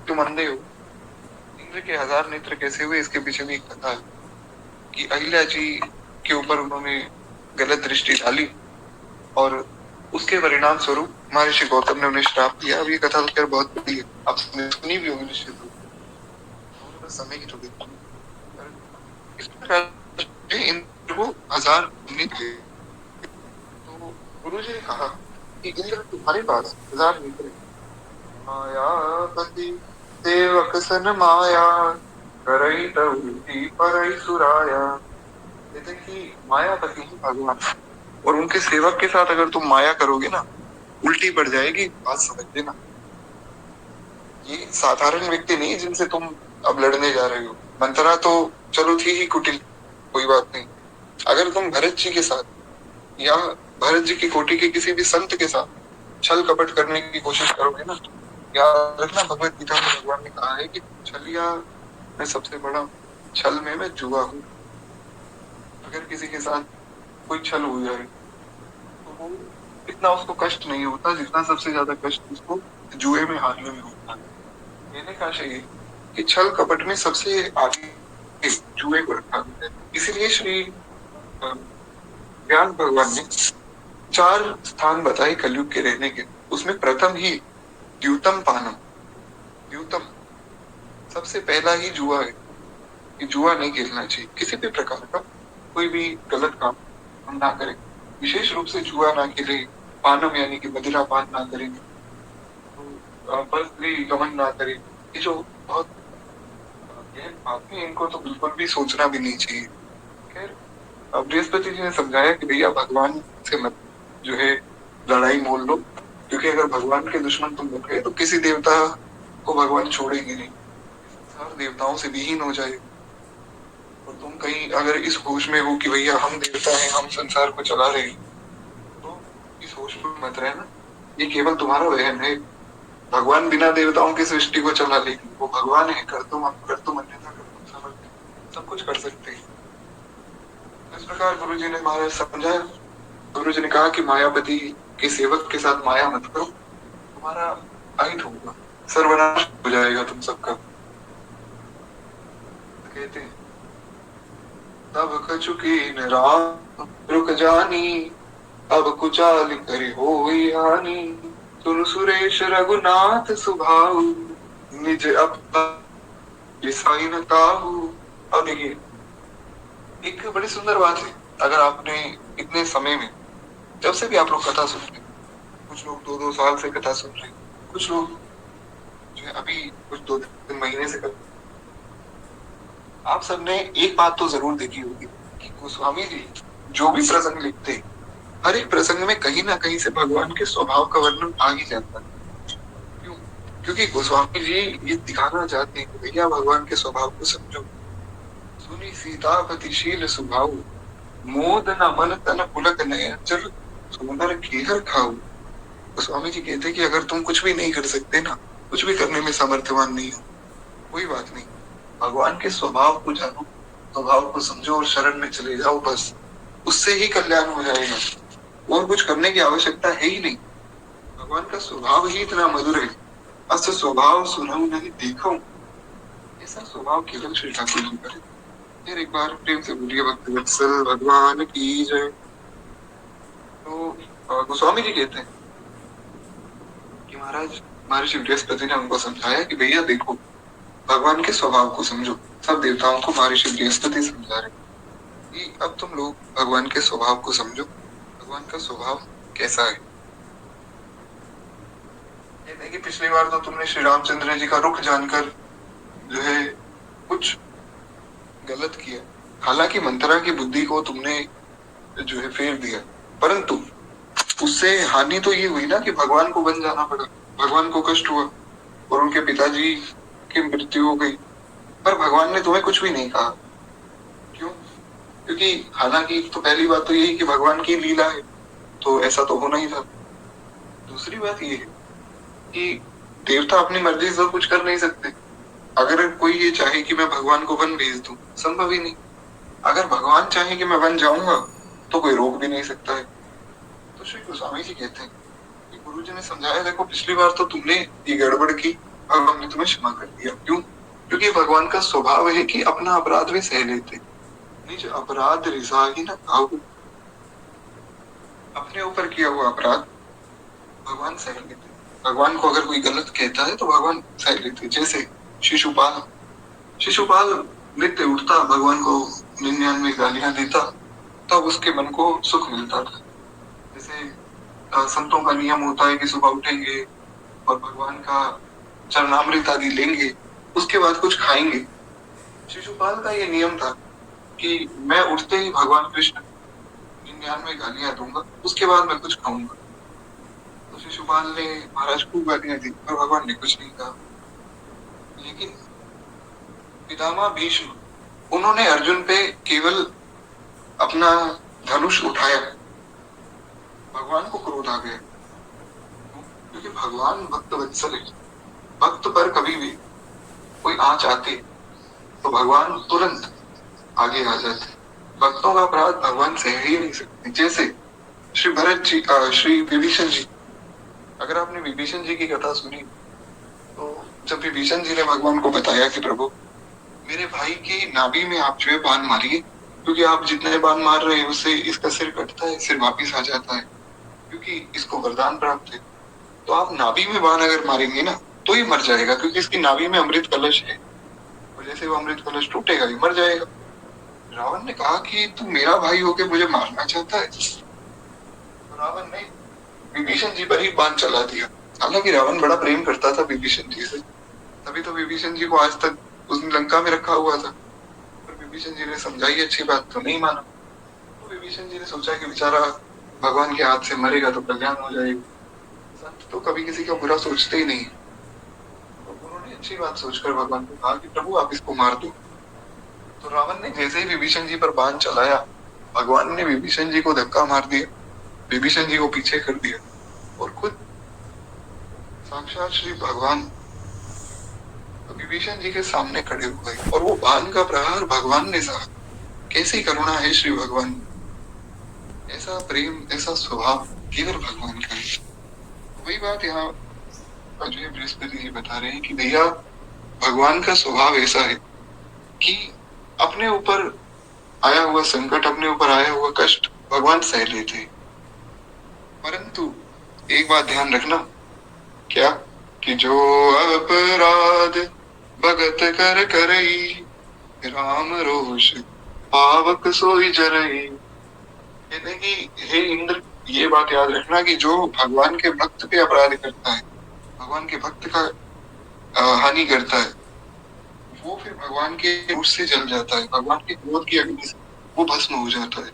तुम अंधे हो। इंद्र के 1000 नेत्र कैसे हुए, इसके पीछे भी एक कथा है कि अहिल्या जी के ऊपर उन्होंने गलत दृष्टि डाली और उसके परिणाम स्वरूप महर्षि गौतम ने उन्हें श्राप दिया। अब ये कथा तो खैर बहुत बड़ी है, आपने सुनी भी होगी निश्चित रूप से, बस समय की थोड़ी पर इस प्रकार से इंद्र को 1000 नेत्र थे। तो गुरु जी ने कहा कि इंद्र तुम्हारे पास 1000 नेत्र हैं, मायापति सेवक सन माया करई तउलटी परई सुराया। कहते कि मायापति ही भगवान, और उनके सेवक के साथ अगर तुम माया करोगे ना, उल्टी पड़ जाएगी। बात समझ लेना, ये साधारण व्यक्ति नहीं जिनसे तुम अब लड़ने जा रहे हो। मंत्रा तो चलो थी ही कुटिल, कोई बात नहीं। अगर तुम भरत जी के साथ या भरत जी की कोटि के किसी भी संत के साथ छल कपट करने की कोशिश करोगे ना, याद रखना भगवत गीता में भगवान ने कहा है कि छलिया मैं सबसे बड़ा, छल में मैं जुआ हूँ। अगर किसी के साथ कोई छल हो जाए तो वो इतना उसको कष्ट नहीं होता जितना सबसे ज्यादा कष्ट उसको जुए में हारने में होता है। कहने का चाहिए कि छल कपट में सबसे आगे जुए को रखा गया है। इसीलिए श्री व्यास भगवान ने 4 स्थान बताए कलयुग के रहने के। उसमें प्रथम ही द्यूतम पानम, द्यूतम सबसे पहला ही जुआ है कि जुआ नहीं खेलना चाहिए। किसी भी प्रकार का कोई भी गलत काम हम ना करें, विशेष रूप से जुआ ना खेले, पानम यानी कि मदिरा पान ना करें, तो बल्कि गमन ना करें। ये जो बहुत गहन बातें हैं, इनको तो बिल्कुल भी सोचना भी नहीं चाहिए। खैर बृहस्पति जी ने समझाया कि भैया भगवान से मत जो है लड़ाई मोल लो, क्योंकि अगर भगवान के दुश्मन तुम बन गए तो किसी देवता को भगवान छोड़ेंगे नहीं, संसार देवताओं से विहीन हो जाए। और तुम कहीं अगर इस होश में हो कि भैया हम देवता हैं, हम संसार को चला रहे हैं, तो इस होश में मत रहना। ये केवल तुम्हारा वहम है। भगवान बिना देवताओं की सृष्टि को चला लेंगे, वो भगवान है, कर तुम अन्यथा कर तुम समर्थ, सब कुछ कर सकते हैं। इस प्रकार गुरु जी ने महाराज समझाया। गुरु जी ने कहा कि मायापति के सेवक के साथ माया मत करो, तुम्हारा अहित होगा, सर्वनाश हो जाएगा तुम सबका। कहते हैं तब कछुकी न राम रुक जानी, अब कुचाल करे होई हानि। सुन सुरेश रघुनाथ सुभाऊ, निज अपना लिसाई न काहू। अब देखिए एक बड़ी सुंदर बात है, अगर आपने इतने समय में, जब से भी आप लोग कथा सुन रहे, कुछ लोग 2-2 साल से कथा सुन रहे, कुछ लोग जो है अभी कुछ 2-3 महीने से कथा, आप सबने एक बात तो जरूर देखी होगी कि गोस्वामी जी जो भी प्रसंग लिखते, हर एक प्रसंग में कहीं ना कहीं से भगवान के स्वभाव का वर्णन आ ही जाता है। क्यों? क्योंकि गोस्वामी जी ये दिखाना चाहते हैं कि भैया भगवान के स्वभाव को समझो। सुनी सीतापतिशील स्वभाव, मोद न मन तन पुलक नयन चल, सुंदर खेहर खाऊ। गोस्वामी जी कहते हैं कि अगर तुम कुछ भी नहीं कर सकते ना, कुछ भी करने में सामर्थ्यवान नहीं हो, कोई बात नहीं, भगवान के स्वभाव को जानो, स्वभाव को समझो और शरण में चले जाओ, बस उससे ही कल्याण हो जाएगा। और कुछ करने की आवश्यकता है ही नहीं। भगवान का स्वभाव ही इतना मधुर है। अस स्वभाव सुनऊ नहीं देखो, ऐसा स्वभाव केवल श्री ठाकुर जी का है। फिर एक बार प्रेम से बोलिए भक्त वत्सल भगवान की जय। तो गोस्वामी जी कहते हैं कि महाराज महर्षि बृहस्पति ने उनको समझाया कि भैया देखो भगवान के स्वभाव को समझो। सब देवताओं को महर्षि बृहस्पति समझा रहे कि अब तुम लोग भगवान के स्वभाव को समझो, भगवान का स्वभाव कैसा है। कहते हैं कि पिछली बार तो तुमने श्री रामचंद्र जी का रुख जानकर जो है कुछ गलत किया, हालांकि मंथरा की बुद्धि को तुमने जो है फेर दिया, परंतु उससे हानि तो ये हुई ना कि भगवान को बन जाना पड़ा, भगवान को कष्ट हुआ और उनके पिताजी की मृत्यु हो गई, पर भगवान ने तुम्हें कुछ भी नहीं कहा। क्यों? क्योंकि हालांकि तो पहली बात तो यही कि भगवान की लीला है, तो ऐसा तो होना ही था। दूसरी बात ये है कि देवता अपनी मर्जी से कुछ कर नहीं सकते। अगर कोई ये चाहे कि मैं भगवान को वन भेज दूं, संभव ही नहीं। अगर भगवान चाहे कि मैं बन जाऊंगा तो कोई रोक भी नहीं सकता है। तो श्री गोस्वामी जी कहते हैं कि गुरु जी ने समझाया, देखो पिछली बार तो तुमने ये गड़बड़ की, भगवान ने तुम्हें क्षमा कर दिया। क्यों? क्योंकि भगवान का स्वभाव है कि अपना अपराध भी सह लेते। निज अपराध रिसा ही न भाव, अपने ऊपर किया हुआ अपराध भगवान सह लेते। भगवान को अगर कोई गलत कहता है तो भगवान सह लेते। जैसे शिशुपाल, शिशुपाल नित्य उठता, भगवान को 99 गालियां देता, तब उसके मन को सुख मिलता था। जैसे संतों का नियम होता है कि सुबह उठेंगे और भगवान का चरणामृत आदि लेंगे, उसके बाद कुछ खाएंगे। शिशुपाल का ये नियम था कि मैं उठते ही भगवान कृष्ण 99 गालियां दूंगा, उसके बाद मैं कुछ खाऊंगा। तो शिशुपाल ने महाराज को गालियां दी पर भगवान ने कुछ नहीं कहा। लेकिन पितामह भीष्म, उन्होंने अर्जुन पे केवल अपना धनुष उठाया, भगवान को क्रोध आ गया। क्योंकि भगवान भक्त वत्सल है। भक्त पर कभी भी कोई आंच आती तो भगवान तुरंत आगे आ जाते। भक्तों का अपराध भगवान सह ही नहीं सकते। जैसे श्री भरत जी, श्री विभीषण जी, अगर आपने विभीषण जी की कथा सुनी तो जब विभीषण जी ने भगवान को बताया कि प्रभु मेरे भाई की नाभि में आप जो है बाण मारिए, क्योंकि आप जितने बाण मार रहे हैं उससे इसका सिर कटता है, सिर वापिस आ जाता है, क्योंकि इसको वरदान प्राप्त है। तो आप नाभि में बाण अगर मारेंगे ना तो ये मर जाएगा, क्योंकि इसकी नाभि में अमृत कलश है और जैसे वो अमृत कलश टूटेगा ये मर जाएगा। रावण ने कहा कि तू मेरा भाई होके मुझे मारना चाहता है। तो रावण ने विभीषण जी पर ही बाण चला दिया। हालांकि रावण बड़ा प्रेम करता था विभीषण जी से, तभी तो विभीषण जी को आज तक उसने लंका में रखा हुआ था। पर विभीषण जी ने समझाई अच्छी बात तो नहीं माना। तो विभीषण जी ने सोचा कि बेचारा भगवान के हाथ से मरेगा तो कल्याण हो जाएगा। संत तो कभी किसी का बुरा सोचते ही नहीं। तो उन्होंने अच्छी बात सोचकर भगवान को कहा कि प्रभु आप इसको मार दो। तो रावण ने जैसे ही विभीषण जी पर बाण चलाया, भगवान ने विभीषण जी को धक्का मार दिया, विभीषण जी को पीछे कर दिया और खुद साक्षात श्री भगवान विभीषण जी के सामने खड़े हो गए और वो बाण का प्रहार भगवान ने सहा। कैसी करुणा है श्री भगवान, ऐसा प्रेम, ऐसा स्वभाव केवल भगवान का है। वही बात यहाँ अजय बृहस्पति जी बता रहे हैं कि भैया भगवान का स्वभाव ऐसा है कि अपने ऊपर आया हुआ संकट, अपने ऊपर आया हुआ कष्ट भगवान सह लेते हैं। परंतु एक बात ध्यान रखना, क्या कि जो अपराध भगत कर करई, राम रोष पावक सोई जरई। कहते कि हे इंद्र, ये बात याद रखना कि जो भगवान के भक्त पे अपराध करता है, भगवान के भक्त का हानि करता है, वो फिर भगवान के रोष से जल जाता है, भगवान के क्रोध की अग्नि से वो भस्म हो जाता है।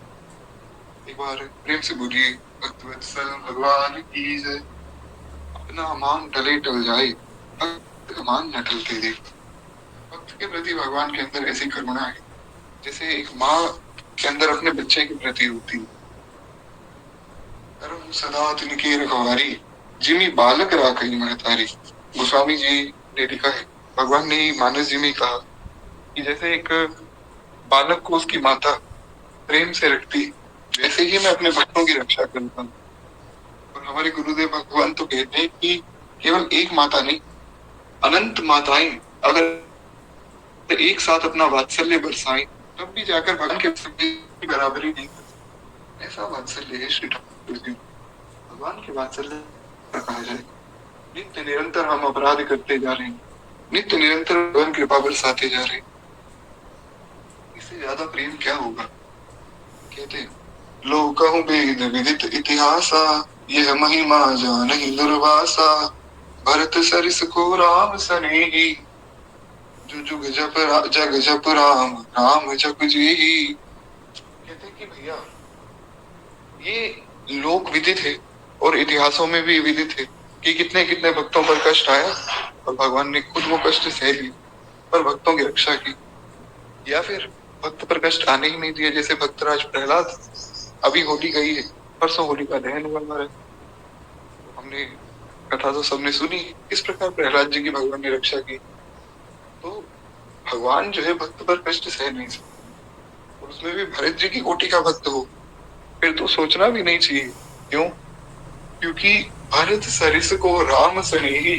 एक बार प्रेम से बोलिए, भक्तवत्सल भगवान की जय। अपना मान टले टल जाए, भक्त का मान न टलते देख। भक्त के प्रति भगवान के अंदर ऐसी करुणा है जैसे एक माँ के अंदर अपने बच्चे के प्रति होती है। धर्म सदा तिनके रखवारी, जिमी बालक राखई महतारी। गोस्वामी जी ने लिखा है, भगवान ने मानस जी में कहा कि जैसे एक बालक को उसकी माता प्रेम से रखती, वैसे ही मैं अपने भक्तों की रक्षा करता हूँ। और हमारे गुरुदेव भगवान तो कहते हैं कि केवल एक माता नहीं, अनंत माताएं अगर एक साथ अपना वात्सल्य बरसाएं तब भी जाकर भगवान के बराबरी नहीं कर। ऐसा वात्सल्य है श्री ठाकुर जी, भगवान के वात्सल्य कहा जाए। नित्य निरंतर हम अपराध करते जा रहे हैं, नित्य निरंतर भगवान कृपा बरसाते जा रहे हैं, इससे ज्यादा प्रेम क्या होगा। कहते लोकहु वेद विदित इतिहासा, यह महिमा जानहि दुर्वासा। भरत सरिस को राम सनेही, जो जुग जग जप राम, राम जप जेही। कहते कि भैया ये लोक विदित है और इतिहासों में भी विदित है कि कितने कितने भक्तों पर कष्ट आया और भगवान ने खुद वो कष्ट सह लिए पर भक्तों की रक्षा की, या फिर भक्त पर कष्ट आने ही नहीं दिया। जैसे भक्तराज प्रहलाद, अभी होली गई है, परसों होली का दहन हुआ हमारे, हमने कथा तो सबने सुनी किस प्रकार प्रहलाद जी की भगवान ने रक्षा की। तो भगवान जो है भक्त पर कष्ट सह नहीं सकते। उसमें भी भरत जी की कोटि का भक्त हो, फिर तो सोचना भी नहीं चाहिए। क्यों? क्योंकि भरत सरिस को राम सनेही,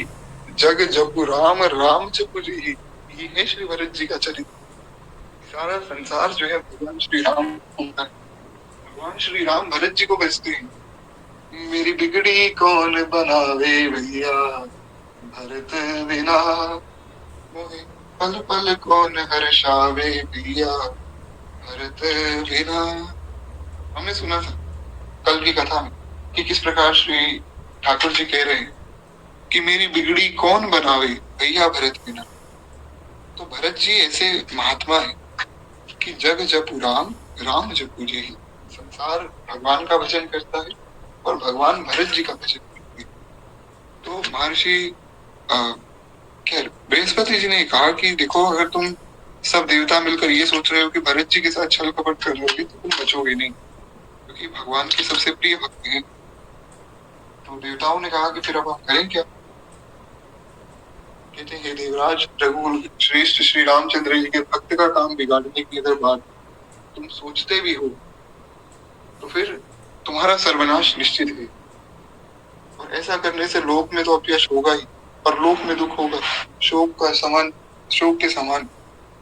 जग जपु राम राम जपु जेहि। ये है श्री भरत जी का चरित्र। सारा संसार जो है भगवान श्री राम का है। भगवान श्री राम भरत जी को बचते हैं। मेरी बिगड़ी कौन बनावे भैया, भरत बिना मोहे पल पल कौन हर्षावे भैया, भरत बिना। हमने सुना था कल की कथा में कि किस प्रकार श्री ठाकुर जी कह रहे हैं कि मेरी बिगड़ी कौन बनावे भैया भरत बिना। तो भरत जी ऐसे महात्मा है कि जग जपु राम राम जपु जेहि। संसार भगवान का भजन करता है और भगवान भरत जी का भजन करते हैं। तो महर्षि खैर बृहस्पति जी ने कहा कि देखो, अगर तुम सब देवता मिलकर ये सोच रहे हो कि भरत जी के साथ छल कपट कर लोगे तो तुम बचोगे नहीं, क्योंकि भगवान के सबसे प्रिय भक्त हैं। तो देवताओं ने कहा कि फिर अब हम करें क्या? कहते हैं, देवराज रघुकुल श्रेष्ठ श्री रामचंद्र जी के भक्त का काम बिगाड़ने की अगर बात तुम सोचते भी हो तो फिर तुम्हारा सर्वनाश निश्चित है। और ऐसा करने से लोक में तो अपयश होगा ही, पर लोक में दुख होगा। शोक के समान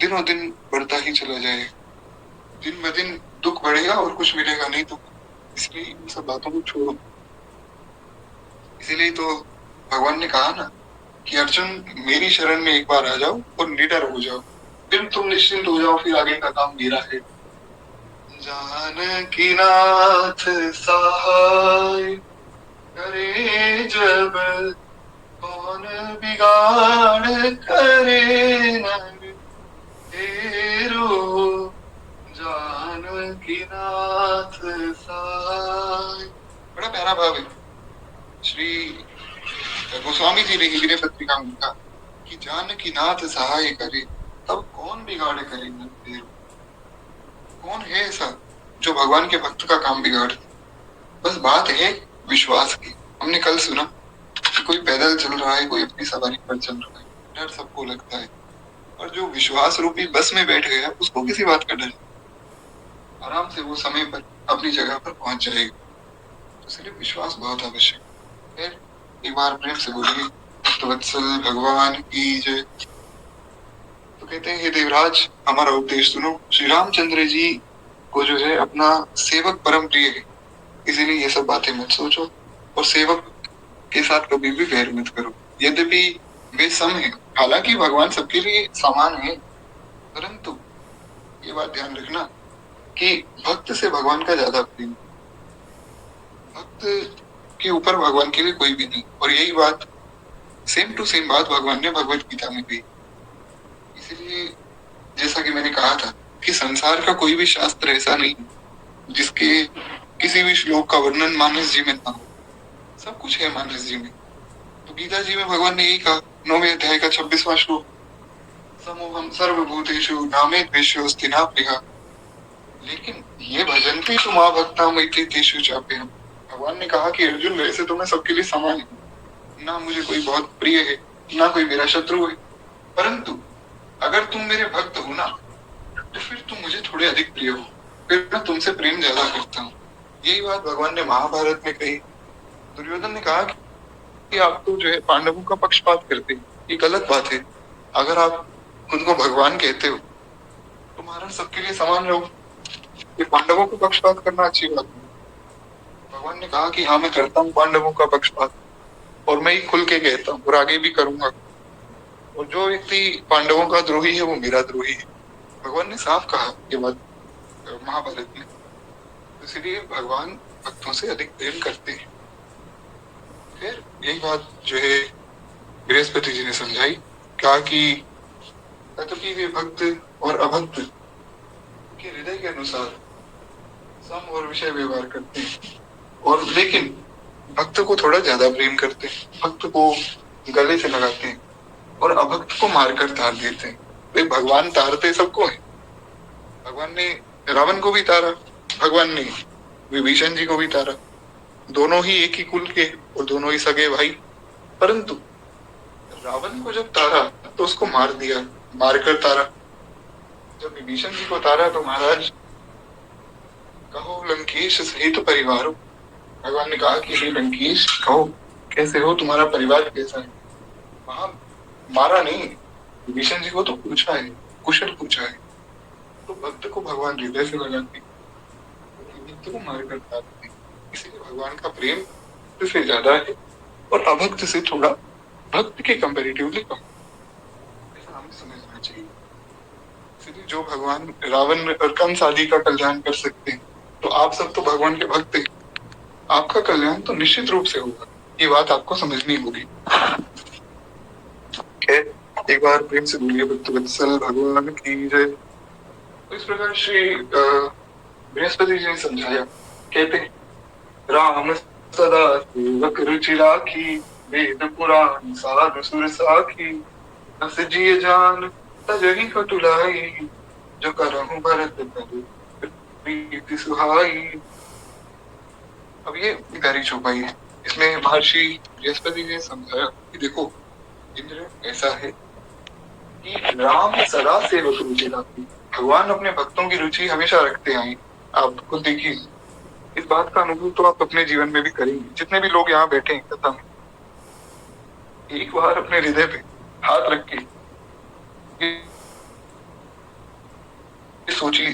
दिनों दिन बढ़ता ही चला जाएगा। दिन ब दिन दुख बढ़ेगा और कुछ मिलेगा नहीं तो। इसलिए इन सब बातों को छोड़ो। इसीलिए तो भगवान ने कहा ना कि अर्जुन मेरी शरण में एक बार आ जाओ और निडर हो जाओ, फिर तुम निश्चिंत हो जाओ, फिर आगे का काम मेरा है। जानकी नाथ सहाय करे जब, कौन बिगाड़ करे नर तेरो, जानकी नाथ सहाय। बड़ा प्यारा भाव है। श्री गोस्वामी जी ने हिंदी पत्रिका में लिखा कि जानकी नाथ सहाय करे तब कौन बिगाड़ करे नर तेरो। कौन है ऐसा जो भगवान के भक्त का काम बिगाड़े? बस बात है विश्वास की। हमने कल सुना कि कोई पैदल चल रहा है, कोई अपनी सवारी पर चल रहा है, डर सबको लगता है, और जो विश्वास रूपी बस में बैठ गया उसको किसी बात का डर? आराम से वो समय पर अपनी जगह पर पहुंच जाएगा। तो इसलिए विश्वास बहुत आवश्यक है। एक बार प्रेम से बोलिए भक्तवत्सल भगवान की जय। तो कहते हैं, हे देवराज हमारा उपदेश सुनो। श्री रामचंद्र जी को जो है अपना सेवक परम प्रिय है, इसीलिए ये सब बातें मत सोचो और सेवक के साथ कभी भी वैर मत करो। यद्यपि वे सम है, हालांकि भगवान सबके लिए समान है, परंतु ये बात ध्यान रखना कि भक्त से भगवान का ज्यादा प्रेम, भक्त के ऊपर भगवान के लिए कोई भी नहीं। और यही बात सेम टू सेम बात भगवान ने भगवत गीता में कही। इसलिए जैसा कि मैंने कहा था कि संसार का कोई भी शास्त्र ऐसा नहीं जिसके किसी भी श्लोक का वर्णन मानस जी में ना हो। सब कुछ है मानस जी में। तो गीता जी में भगवान ने यही कहा, 9वें अध्याय का 26वां श्लोक, समोहम सर्वभूतेषु नामे द्वेष्योऽस्ति न प्रियः। लेकिन ये भजन भी तुम भक्ता मैत्री तेषु चाप्यहम्। भगवान ने कहा कि अर्जुन वैसे तो मैं सबके लिए समान हूँ, ना मुझे कोई बहुत प्रिय है ना कोई मेरा शत्रु है, परंतु अगर तुम मेरे भक्त हो ना तो फिर तुम मुझे थोड़े अधिक प्रिय हो, फिर मैं तुमसे प्रेम ज्यादा करता हूँ। यही बात भगवान ने महाभारत में कही। दुर्योधन ने कहा कि आप तो जो है पांडवों का पक्षपात करते हैं, ये गलत बात है। अगर आप खुद को भगवान कहते हो तो महाराज सबके लिए समान रहो। ये पांडवों को पक्षपात करना अच्छी बात नहीं। भगवान ने कहा कि हाँ मैं करता हूँ पांडवों का पक्षपात, और मैं ही खुल के कहता हूँ और आगे भी करूंगा। और जो व्यक्ति पांडवों का द्रोही है वो मेरा द्रोही है। भगवान ने साफ कहा ये बात महाभारत में। इसलिए भगवान भक्तों से अधिक प्रेम करते हैं। फिर यही बात जो है बृहस्पति जी ने समझाई, कहा कि तथापि वे भक्त और अभक्त के हृदय के अनुसार सम और विषय व्यवहार करते हैं, और लेकिन भक्त को थोड़ा ज्यादा प्रेम करते हैं, भक्त को गले से लगाते हैं और अभक्त को मारकर तार देते हैं। वे भगवान तारते सबको है। भगवान ने रावण को भी तारा, भगवान ने विभीषण जी को भी तारा। दोनों ही एक ही कुल के और दोनों ही सगे भाई, परंतु रावण को जब तारा तो उसको मार दिया, मारकर तारा। जब विभीषण जी को तारा तो महाराज कहो लंकेश सहित परिवारों। भगवान ने कहा कि हे लंकेश, कहो कैसे हो, तुम्हारा परिवार कैसा है। वहां मारा नहीं, विभीषण जी को तो पूछा है, कुशल पूछा है। तो भक्त को भगवान हृदय से लगाते हैं, भक्त को मार कर डालते हैं। इसीलिए भगवान का प्रेम भक्त से ज्यादा है और अभक्त से थोड़ा भक्त के कंपेरेटिवली कम, ऐसा हमें समझना चाहिए। इसलिए जो भगवान रावण और कंस आदि का कल्याण कर सकते हैं, तो आप सब तो भगवान के भक्त हैं, आपका कल्याण तो निश्चित रूप से होगा। ये बात आपको समझनी होगी। एक बार प्रेम से बोलिए भक्त वत्सल भगवान की जय। तो इस प्रकार श्री बृहस्पति जी ने समझाया। कहते हैं, राम सदा सेवक रुचि राखी, वेद पुराण साधु सुर साखी, अस जिय जान तजहि कटुलाई, जो करहु भरत पर प्रीति सुहाई। अब ये प्यारी चौपाई है। इसमें महर्षि बृहस्पति जी ने समझाया कि देखो इंद्र, ऐसा है कि राम सदा सेवक रुचि राखी, भगवान अपने भक्तों की रुचि हमेशा रखते हैं। आप खुद देखिए, इस बात का अनुभव तो आप अपने जीवन में भी करेंगे। जितने भी लोग यहाँ बैठे हैं कथा में, एक बार अपने हृदय पे हाथ रख के सोचिए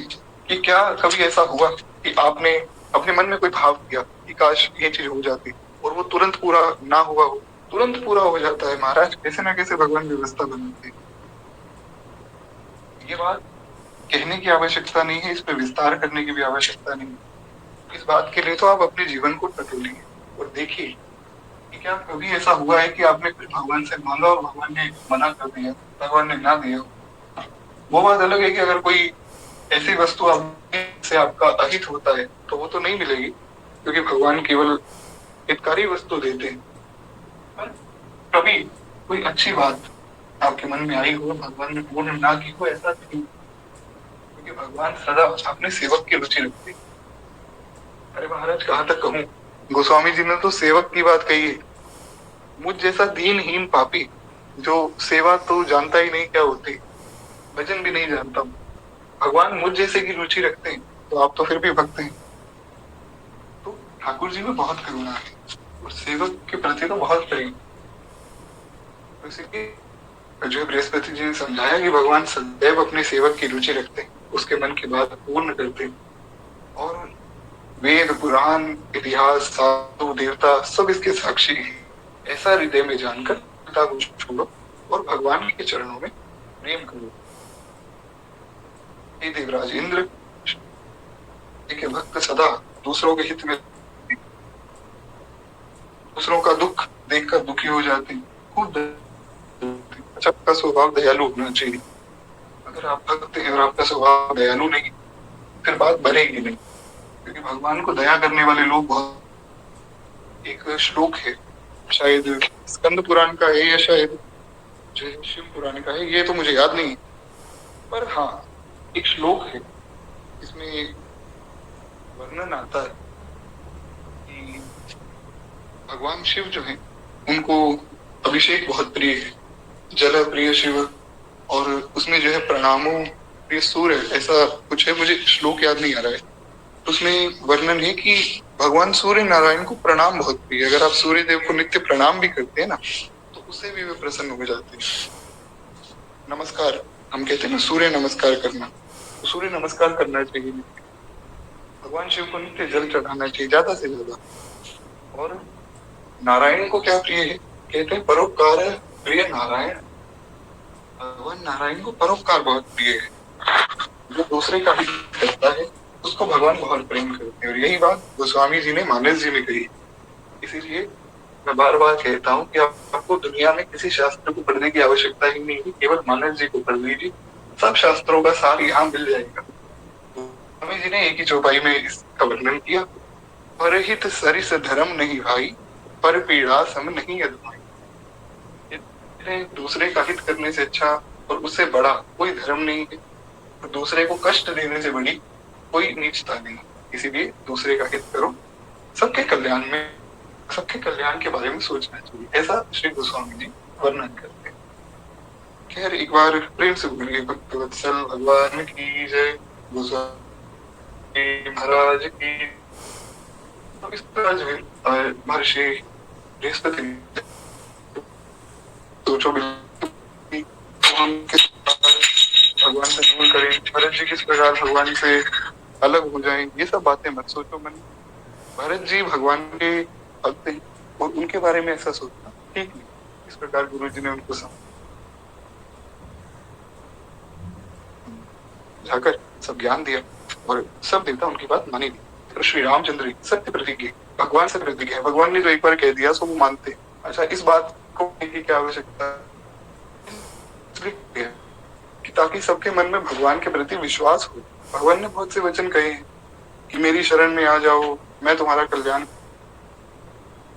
कि क्या कभी ऐसा हुआ कि आपने अपने मन में कोई भाव किया कि काश ये चीज हो जाती, और वो तुरंत पूरा ना हुआ हो। तुरंत पूरा हो जाता है महाराज, कैसे ना कैसे भगवान व्यवस्था बनाते हैं। ये बात कहने की आवश्यकता नहीं है, इस पर विस्तार करने की भी आवश्यकता नहीं है। इस बात के लिए तो आप अपने जीवन को टटोलिए और देखिए कि क्या कभी ऐसा हुआ है कि आपने फिर भगवान से मांगा और भगवान ने मना कर दिया, भगवान ने ना दिया। वो बात अलग है कि अगर कोई ऐसी वस्तु से आपका अहित होता है तो वो तो नहीं मिलेगी, क्योंकि भगवान केवल हितकारी वस्तु देते हैं। पर कभी कोई अच्छी बात आपके मन में आई हो, भगवान ने पूर्ण ना की हो, ऐसा नहीं, क्योंकि भगवान सदा अपने सेवक की रुचि रखते हैं। अरे महाराज, कहाँ तक कहूँ, गोस्वामी जी ने तो सेवक की बात कही है। मुझ जैसा दीनहीन पापी जो सेवा तो जानता ही नहीं क्या होती, भजन भी नहीं जानता, भगवान मुझ जैसे की रुचि रखते हैं, तो आप तो फिर भी भक्त हैं। तो ठाकुर जी में बहुत करुणा है और सेवक के प्रति तो बहुत प्रेम। तो इसीलिए जो बृहस्पति जी ने समझाया कि भगवान सदैव अपने सेवक की रुचि रखते हैं, उसके मन की बात पूर्ण करते हैं, और वेद पुराण इतिहास साधु देवता सब इसके साक्षी हैं। ऐसा हृदय में जानकर पिता को छोड़ो और भगवान के चरणों में प्रेम करो। हे देवराज इंद्र, के भक्त सदा दूसरों के हित में, दूसरों का दुख देखकर दुखी हो जाते हैं, खुद अच्छा, आपका स्वभाव दयालु होना चाहिए। अगर आप भक्त हैं और आपका स्वभाव दयालु नहीं, फिर बात बढ़ेगी नहीं, क्योंकि भगवान को दया करने वाले लोग बहुत। एक श्लोक है, शायद स्कंद पुराण का है या शायद जो शिव पुराण का है, ये तो मुझे याद नहीं, पर हाँ एक श्लोक है, इसमें वर्णन आता है कि भगवान शिव जो है उनको अभिषेक बहुत प्रिय है, जल प्रिय शिव, और उसमें जो है प्रणामो प्रिय सूर्य, ऐसा कुछ है, मुझे श्लोक याद नहीं आ रहा है। तो उसमें वर्णन है कि भगवान सूर्य नारायण को प्रणाम बहुत प्रिय। अगर आप सूर्य देव को नित्य प्रणाम भी करते हैं ना, तो उससे भी वे प्रसन्न हो जाते हैं। नमस्कार, हम कहते हैं ना सूर्य नमस्कार करना, तो सूर्य नमस्कार करना चाहिए। भगवान शिव को नित्य जल चढ़ाना चाहिए, ज्यादा से ज्यादा। और नारायण को क्या प्रिय है, कहते हैं परोपकार प्रिय नारायण। भगवान नारायण को परोपकार बहुत प्रिय है, जो दूसरे का हित करता है उसको भगवान बहुत प्रेम करते हैं। और यही बात गोस्वामी जी ने मानस जी में कही। इसीलिए मैं बार बार कहता हूँ कि आपको दुनिया में किसी शास्त्र को पढ़ने की आवश्यकता ही नहीं है, केवल मानस जी को पढ़ लीजिए, सब शास्त्रों का सार यहाँ मिल जाएगा। गोस्वामी जी ने एक ही चौपाई में इसका वर्णन किया, परहित सरिस धर्म नहीं भाई, पर पीड़ा सम नहीं अधमाई। दूसरे का हित करने से अच्छा और उससे बड़ा कोई धर्म नहीं है, तो दूसरे को कष्ट देने से बड़ी कोई नीचता नहीं। इसीलिए दूसरे का हित करो, सबके कल्याण में, सबके कल्याण के बारे में सोचना चाहिए, ऐसा श्री गोस्वामी जी वर्णन करते हैं। खैर, एक बार प्रेम से बोलिए भक्तवत्सल भगवान की जय। गोस्वामी महाराज की। तो इस तरह जो है महर्षि बृहस्पति सोचो कि हम किस प्रकार भगवान से दूर करें, भरत जी किस प्रकार भगवान से अलग हो जाएं, ये सब बातें मत सोचो मन में। भरत जी भगवान के भक्त हैं और उनके बारे में ऐसा सोचना ठीक नहीं। इस प्रकार गुरु जी ने उनको समझाकर सब ज्ञान दिया और सब देवता उनकी बात मानी ली। तो श्री रामचंद्र सत्य प्रतिज्ञ भगवान से प्रतिज्ञ है। भगवान ने जो एक बार कह दिया सो वो मानते हैं। अच्छा, इस बात को की क्या आवश्यकता है कि ताकि सबके मन में भगवान के प्रति विश्वास हो। भगवान ने बहुत से वचन कहे हैं कि मेरी शरण में आ जाओ, मैं तुम्हारा कल्याण।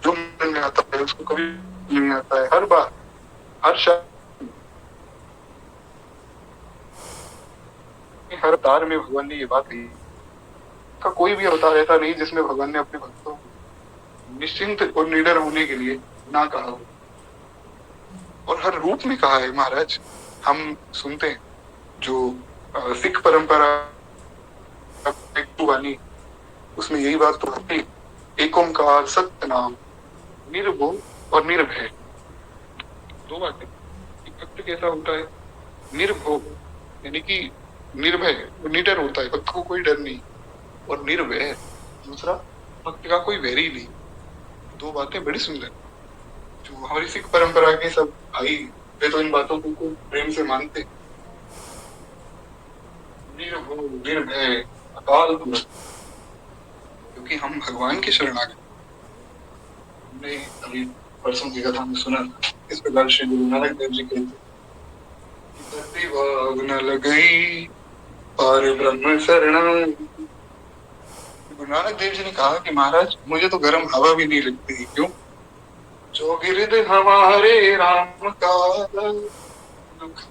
जो मन में आता है उसको कभी नहीं आता है। हर बार हर शब्द हर अवतार में भगवान ने ये बात कही। का कोई भी अवतार ऐसा नहीं जिसमें भगवान ने अपने भक्तों को निश्चिंत और निडर होने के लिए ना कहा हो। और हर रूप में कहा है महाराज। हम सुनते हैं जो सिख परंपरा वाणी, उसमें यही बात तो है, एक ओंकार सत्य नाम निर्भो और निर्भय। दो बातें। भक्त कैसा होता है? निर्भो यानी कि निर्भय, निडर होता है, भक्त को कोई डर नहीं। और निर्भय दूसरा, भक्त का कोई वैरी नहीं। दो बातें बड़ी सुंदर जो हमारी सिख परंपरा के सब भाई वे तो इन बातों को प्रेम से मानते। निर्भो निर्भय अकाल मूर्त, क्योंकि हम भगवान के शरणागत। हमने अभी परसों की कथा में सुना इस प्रकार श्री गुरु नानक देव जी कहते भाव न लगई और ब्रह्म शरणा। गुरु नानक देव जी ने कहा कि महाराज मुझे तो गर्म हवा भी नहीं लगती। क्यों? जो गिरद हमारे राम का दुख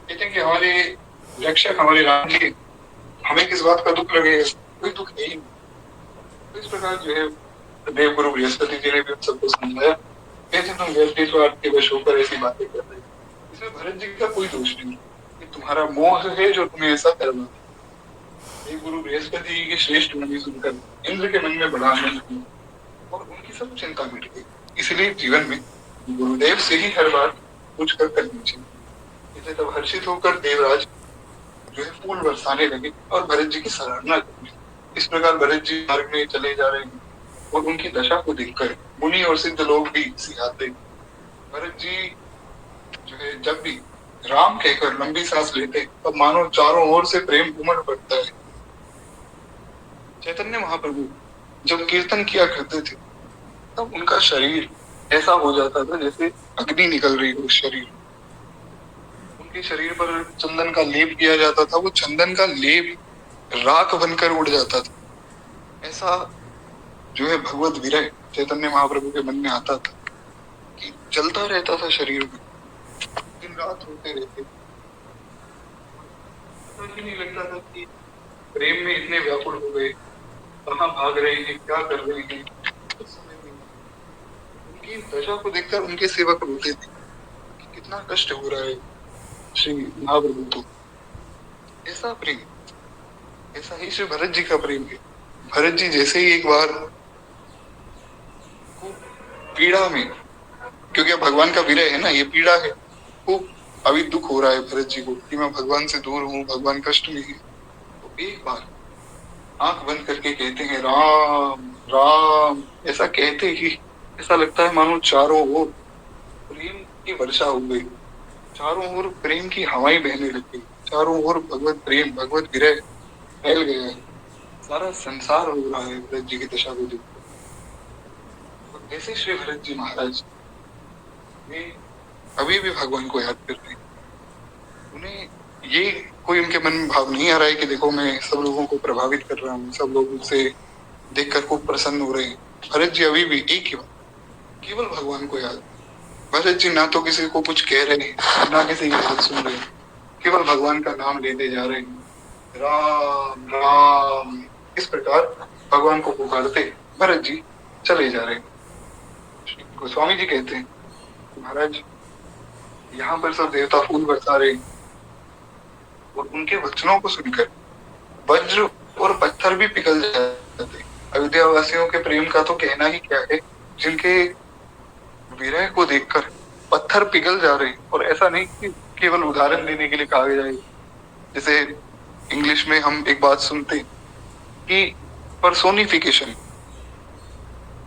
कहते हैं कि हमारे रक्षक हमारे राम जी, हमें किस बात का दुख लगेगा? कोई दुख नहीं। तो इस प्रकार जो है देव गुरु बृहस्पति जी ने भी सबको समझाया। कहते तुम व्यक्ति स्वार्थ के वश होकर ऐसी बातें कर रहे हो। इसमें भरत जी का कोई दोष नहीं, ये तुम्हारा मोह है जो तुम्हें ऐसा करवा। देव गुरु बृहस्पति जी की श्रेष्ठ वाणी सुनकर इंद्र के मन में बड़ा आनंद हुआ और उनकी सब चिंता मिट गई। इसलिए जीवन में गुरुदेव से ही हर बार पूछ कर करनी चाहिए। तब हर्षित होकर देवराज जो है फूल बरसाने लगे और भरत जी की सराहना करने। इस प्रकार भरत जी मार्ग में चले जा रहे हैं और उनकी दशा को देखकर मुनि और सिद्ध लोग भी सिखाते। भरत जी जो है जब भी राम कहकर लंबी सांस लेते तब मानो चारों ओर से प्रेम उमड़ पड़ता है। चैतन्य महाप्रभु जब कीर्तन किया करते थे तब उनका शरीर ऐसा हो जाता था जैसे अग्नि निकल रही हो शरीर। उनके शरीर पर चंदन का लेप किया जाता था, वो चंदन का लेप राख बनकर उड़ जाता था। ऐसा जो है भगवत विरह चैतन्य महाप्रभु के मन में आता था कि चलता रहता था शरीर में, दिन रात होते रहते। नहीं लगता था कि प्रेम में इतने व्याकुल हो गए, कहाँ भाग रहे हैं, क्या कर रहे हैं, कुछ समझ नहीं। उनकी दशा को देखकर उनके सेवक रोते थे कि कितना कष्ट हो रहा है श्री महाप्रभु को। ऐसा प्रेम, ऐसा ही श्री भरत जी का प्रेम है। भरत जी जैसे ही एक बार पीड़ा में, क्योंकि भगवान का विरह है ना, ये पीड़ा है, खूब अभी दुख हो रहा है भरत जी को कि मैं भगवान से दूर हूँ, भगवान कष्ट में है। तो एक बार आंख बंद करके कहते हैं राम राम। ऐसा कहते ही ऐसा लगता है मानो चारों ओर प्रेम की वर्षा हो गई, चारों ओर प्रेम की हवाएं बहने लग गई, चारों ओर भगवत प्रेम भगवत विरह फैल गया है। सारा संसार हो रहा है भरत जी की दशा को देखकर। ऐसे श्री भरत जी महाराज वे अभी भी भगवान को याद करते हैं। उन्हें ये कोई उनके मन में भाव नहीं आ रहा है कि देखो मैं सब लोगों को प्रभावित कर रहा हूँ, सब लोग मुझसे देखकर खूब प्रसन्न हो रहे हैं। भरत जी अभी भी एक ही बात, केवल भगवान को याद। भरत जी ना तो किसी को कुछ कह रहे हैं ना किसी की बात सुन रहे हैं, केवल भगवान का नाम लेते जा रहे हैं, राम राम। इस प्रकार भगवान को पुकारते भरत जी चले जा रहे हैं। गोस्वामी जी कहते हैं महाराज यहाँ पर सब देवता फूल बरसा रहे और उनके वचनों को सुनकर वज्र और पत्थर भी पिघल जाते। अयोध्या वासियों के प्रेम का तो कहना ही क्या है, जिनके विरह को देखकर पत्थर पिघल जा रहे। और ऐसा नहीं कि केवल उदाहरण देने के लिए कहा जाए, जैसे इंग्लिश में हम एक बात सुनते कि पर्सोनिफिकेशन।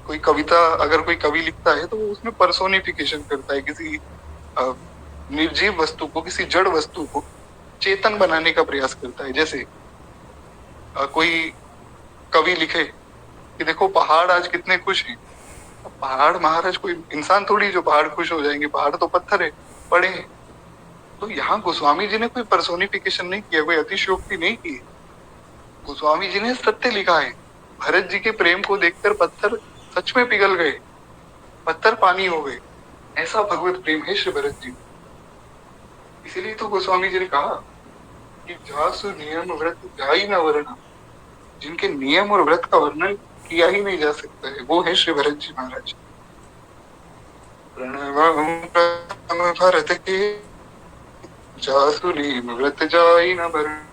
कोई कविता अगर कोई कवि लिखता है तो वो उसमें पर्सोनिफिकेशन करता है, किसी निर्जीव वस्तु को, किसी जड़ वस्तु को चेतन बनाने का प्रयास करता है। जैसे कोई कवि लिखे कि देखो पहाड़ आज कितने खुश हैं। अब पहाड़ महाराज कोई इंसान थोड़ी जो पहाड़ खुश हो जाएंगे, पहाड़ तो पत्थर है, पड़े हैं। तो यहाँ गोस्वामी जी ने कोई पर्सोनिफिकेशन नहीं किया, कोई अतिशयोक्ति नहीं की। गोस्वामी जी ने सत्य लिखा है। भरत जी के प्रेम को देखकर पत्थर सच में पिघल गए, पत्थर पानी हो गए। ऐसा भगवत प्रेम है श्री भरत जी। इसीलिए तो गोस्वामी जी ने कहा कि जासु नियम व्रत जाई न वरना। जिनके नियम और व्रत का वर्णन किया ही नहीं जा सकता है, वो है श्री भरत जी महाराज। प्रणव भरत के जासु नियम व्रत जाई न वरना।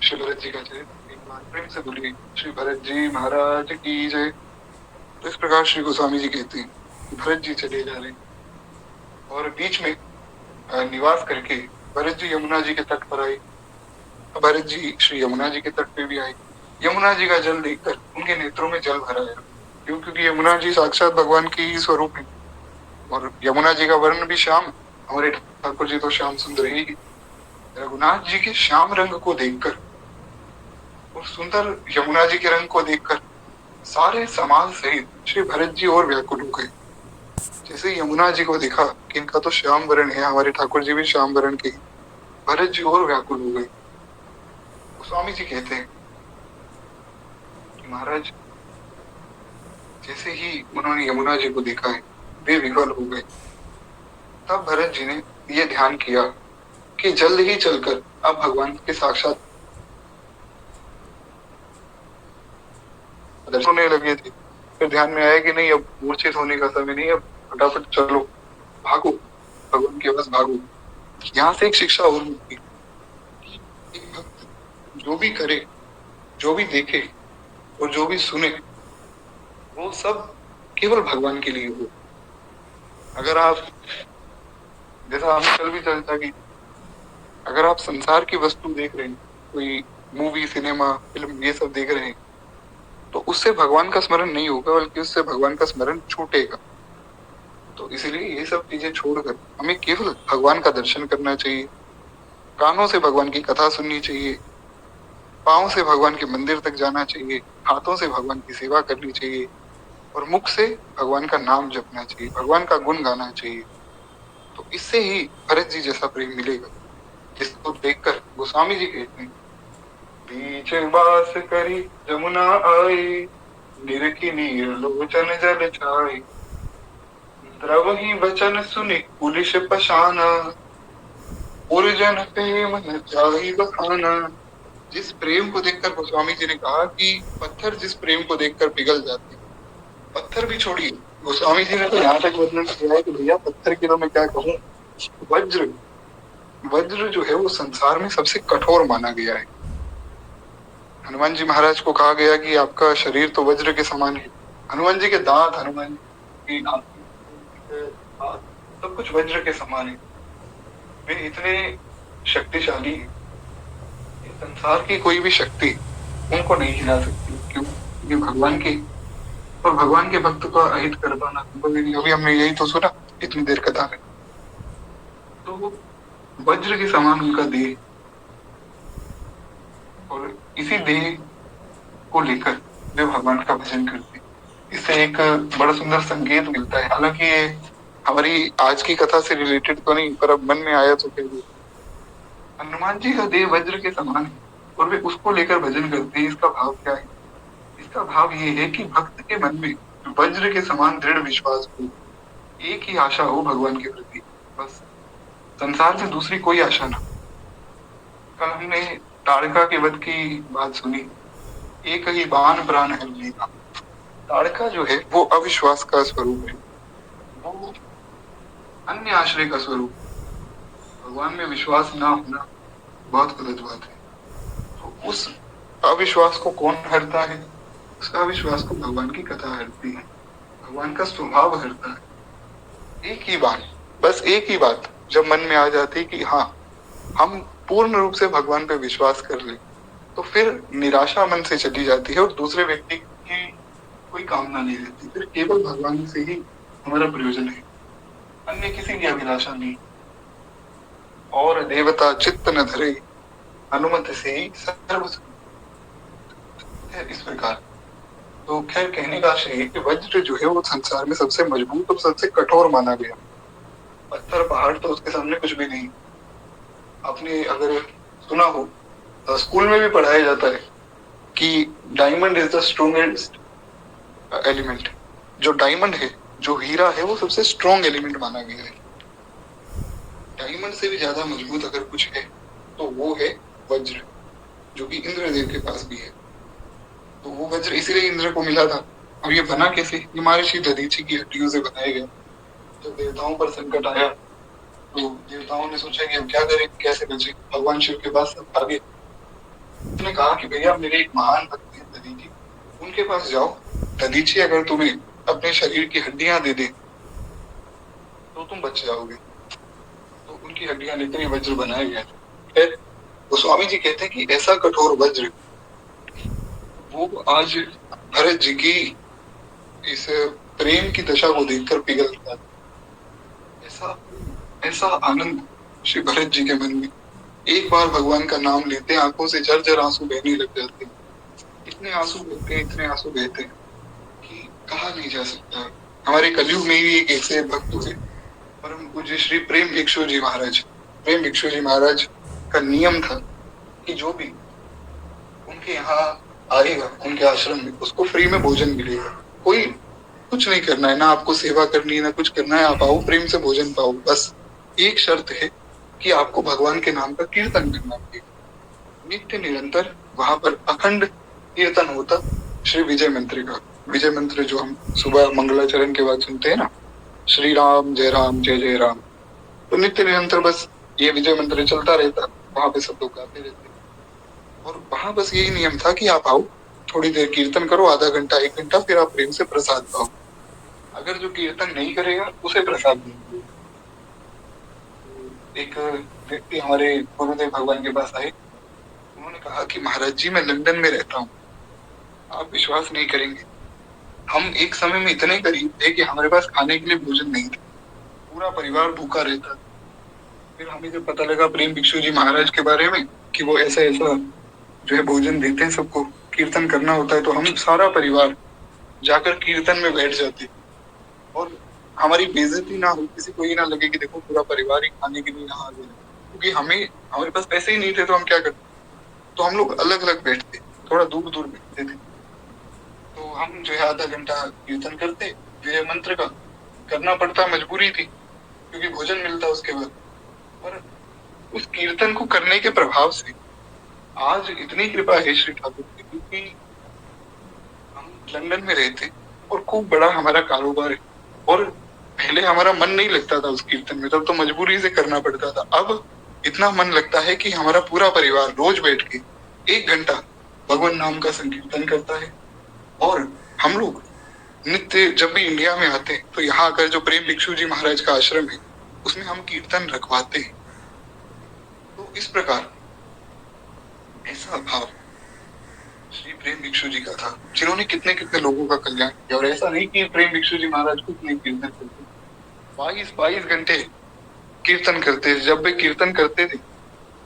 श्री भरत जी का चरित्र एक बार प्रेम से बोलिए श्री भरत जी महाराज की जय। तो इस प्रकार श्री गोस्वामी जी कहते हैं कि भरत जी चले जा रहे हैं और बीच में निवास करके भरत जी यमुना जी के तट पर आए। भरत जी श्री यमुना जी के तट पे भी आए। यमुना जी का जल देखकर उनके नेत्रों में जल भर आया, क्योंकि यमुना जी साक्षात भगवान की ही स्वरूप है। और यमुना जी का वर्ण भी श्याम, हमारे ठाकुर जी तो श्याम सुंदर ही। रघुनाथ जी के श्याम रंग को देखकर और सुंदर यमुना जी के रंग को देखकर सारे समाज सहित श्री भरत जी और व्याकुल हो गए। जैसे यमुना जी को देखा कि इनका तो श्याम वर्ण है, हमारे ठाकुर जी भी श्याम वर्ण के, भरत जी और व्याकुल हो गए। स्वामी जी कहते हैं कि महाराज जैसे ही उन्होंने यमुना जी को देखा है, वे विह्वल हो गए। तब भरत जी ने ये ध्यान किया कि जल्द ही चलकर अब भगवान के साक्षात दर्शन होने लगे थे। फिर ध्यान में आया कि नहीं, अब मूर्छित होने का समय नहीं, अब फटाफट चलो, भागो, भगवान के पास भागो। यहाँ से एक शिक्षा और मिलती है, एक भक्त जो भी करे, जो भी देखे और जो भी सुने, वो सब केवल भगवान के लिए हो। अगर आप, जैसा हमने कल भी चर्चा की, अगर आप संसार की वस्तु देख रहे हैं, कोई मूवी, सिनेमा, फिल्म, ये सब देख रहे हैं, तो उससे भगवान का स्मरण नहीं होगा, बल्कि उससे भगवान का स्मरण छूटेगा। तो इसलिए ये सब चीजें छोड़कर हमें केवल भगवान का दर्शन करना चाहिए। कानों से भगवान की कथा सुननी चाहिए, पांव से भगवान के मंदिर तक जाना चाहिए, हाथों से भगवान की सेवा करनी चाहिए और मुख से भगवान का नाम जपना चाहिए, भगवान का गुण गाना चाहिए। तो इससे ही भरत जी जैसा प्रेम मिलेगा, जिसको देखकर गोस्वामी जी कहते हैं, बीच बास करी जमुना आई, निरखी नीर लोचन जल छाई, द्रवहि वचन सुनि पुलिस पशाना, उर्जन प्रेम न जाहि बखाना। जिस प्रेम को देखकर गोस्वामी जी ने कहा कि पत्थर जिस प्रेम को देखकर पिघल जाते, पत्थर भी छोड़िए, गोस्वामी जी ने तो यहाँ तक वर्णन किया है कि भैया पत्थर की तो मैं क्या कहूँ, वज्र, वज्र जो है वो संसार में सबसे कठोर माना गया है। हनुमान जी महाराज को कहा गया कि आपका शरीर तो वज्र के समान है। हनुमान जी के दांत, हनुमान जी सब कुछ वज्र के समान है। वे इतने शक्तिशाली हैं, संसार की कोई भी शक्ति उनको नहीं हिला सकती। क्यों? ये भगवान के, और भगवान के भक्त का अहित कर पाना संभव ही नहीं। अभी हमने यही तो सुना इतनी देर कथा में। तो वज्र के समान उनका देह, और इसी देह को लेकर वे भगवान का भजन करते। इससे एक बड़ा सुंदर संकेत मिलता है। हालांकि ये हमारी आज की कथा से रिलेटेड तो नहीं, पर अब मन में आया तो कह दो। हनुमान जी का देह वज्र के समान है और वे उसको लेकर भजन करते हैं। इसका भाव क्या है? इसका भाव ये है कि भक्त के मन में वज्र के समान दृढ़ विश्वास हो, एक ही आशा हो भगवान के प्रति, बस, संसार से दूसरी कोई आशा ना। कल हमने ताड़का के वध की बात सुनी, एक ही बाण प्राण है लेना। ताड़का जो है वो अविश्वास का स्वरूप है, वो अन्य आश्रय का स्वरूप। भगवान में विश्वास ना होना बहुत गलत बात है। उस अविश्वास को कौन हरता है? उस अविश्वास को भगवान की कथा हरती है, भगवान का स्वभाव हरता है। एक ही बात, बस एक ही बात जब मन में आ जाती है कि हाँ, हम पूर्ण रूप से भगवान पे विश्वास कर ले, तो फिर निराशा मन से चली जाती है और दूसरे व्यक्ति की कोई कामना नहीं रहती। फिर केवल भगवान से ही हमारा प्रयोजन है, अन्य किसी की अभिलाषा नहीं। और देवता चित्त न धरे, अनुमति से ही सर्व है। इस प्रकार तो खैर कहने का आशय है कि वज्र जो है वो संसार में सबसे मजबूत और सबसे कठोर माना गया। पत्थर पहाड़ तो उसके सामने कुछ भी नहीं। आपने अगर सुना हो, स्कूल में भी पढ़ाया जाता है कि diamond is the strongest element. जो डायमंड है, जो हीरा है, वो सबसे स्ट्रॉन्ग एलिमेंट माना गया है। डायमंड से भी ज्यादा मजबूत अगर कुछ है तो वो है वज्र, जो कि इंद्रदेव के पास भी है। तो वो वज्र इसीलिए इंद्र को मिला था। और ये बना कैसे? ये महर्षि दधीचि की हड्डियों से बनाया गया। जब देवताओं पर संकट आया तो देवताओं ने सोचा कि अब क्या करें, कैसे बचे। भगवान शिव के पास सब भागे। उसने कहा कि भैया, मेरे एक महान भक्त हैं दधीचि, उनके पास जाओ। दधीचि अगर तुम्हें अपने शरीर की हड्डियां दे दे तो तुम बच जाओगे। तो उनकी हड्डियां लेकर ये वज्र बनाया गया। फिर तो स्वामी जी कहते हैं कि ऐसा कठोर वज्र वो आज भरत जी की इस प्रेम की दशा को देखकर पिघलता है। ऐसा ऐसा आनंद श्री भरत जी के मन में। एक बार भगवान का नाम लेते हैं, आंखों से झरझर आंसू बहने लग जाते हैं। इतने आंसू बहते हैं, इतने आंसू बहते हैं कि कहा नहीं जा सकता है। हमारे कलयुग में ही एक ऐसे भक्त हुए, परम पूज्य श्री प्रेम भिक्षु जी महाराज। प्रेम भिक्षु जी महाराज का नियम था कि जो भी उनके यहाँ आएगा, उनके आश्रम में, उसको फ्री में भोजन मिलेगा। कोई कुछ नहीं करना है, ना आपको सेवा करनी है, ना कुछ करना है। आप आओ, प्रेम से भोजन पाओ। बस एक शर्त है कि आपको भगवान के नाम का कीर्तन करना है नित्य निरंतर। वहां पर अखंड कीर्तन होता श्री विजय मंत्र का। विजय मंत्र जो हम सुबह मंगलाचरण के बाद सुनते हैं ना, श्री राम जय जय राम, तो नित्य निरंतर बस ये विजय मंत्र चलता रहता। वहां पे सब लोग गाते रहते। और वहां बस यही नियम था कि आप आओ, थोड़ी देर कीर्तन करो, आधा घंटा 1 घंटा, फिर आप प्रेम से प्रसाद पाओ। अगर जो कीर्तन नहीं करेगा उसे प्रसाद नहीं मिलेगा। एक व्यक्ति हमारे गुरुदेव भगवान के पास आए। उन्होंने कहा कि महाराज जी, मैं लंदन में रहता हूँ। आप विश्वास नहीं करेंगे, हम एक समय में इतने गरीब थे कि हमारे पास खाने के लिए भोजन नहीं था। पूरा परिवार भूखा रहता। फिर हमें जब पता लगा प्रेम भिक्षु जी महाराज के बारे में कि वो ऐसा ऐसा जो है भोजन देते हैं, सबको कीर्तन करना होता है, तो हम सारा परिवार जाकर कीर्तन में बैठ जाते। और हमारी बेइज्जती ना हो, किसी को ये ना लगे कि देखो पूरा परिवार ही खाने के लिए यहाँ आ गया। क्योंकि हमारे पास पैसे ही नहीं थे, तो हम क्या करते? तो हम लोग अलग अलग बैठते, थोड़ा दूर दूर बैठते थे। तो हम जो है आधा घंटा कीर्तन करते। विजय मंत्र का करना पड़ता, मजबूरी थी, क्योंकि भोजन मिलता उसके बाद। पर उस कीर्तन को करने के प्रभाव से आज इतनी कृपा है श्री ठाकुर की, क्योंकि हम लंदन में रहते और खूब बड़ा हमारा कारोबार है। और पहले हमारा मन नहीं लगता था उस कीर्तन में, तब तो मजबूरी से करना पड़ता था। अब इतना मन लगता है कि हमारा पूरा परिवार रोज बैठ के 1 घंटा भगवान नाम का संकीर्तन करता है। और हम लोग नित्य जब भी इंडिया में आते हैं तो यहाँ आकर जो प्रेम भिक्षु जी महाराज का आश्रम है उसमें हम कीर्तन रखवाते हैं। तो इस प्रकार ऐसा भाव श्री प्रेम भिक्षु जी का था, जिन्होंने कितने कितने लोगों का कल्याण किया। और ऐसा नहीं कि प्रेम भिक्षु जी महाराज कुछ नहीं कीर्तन करते, 22 घंटे कीर्तन करते। जब वे कीर्तन करते थे,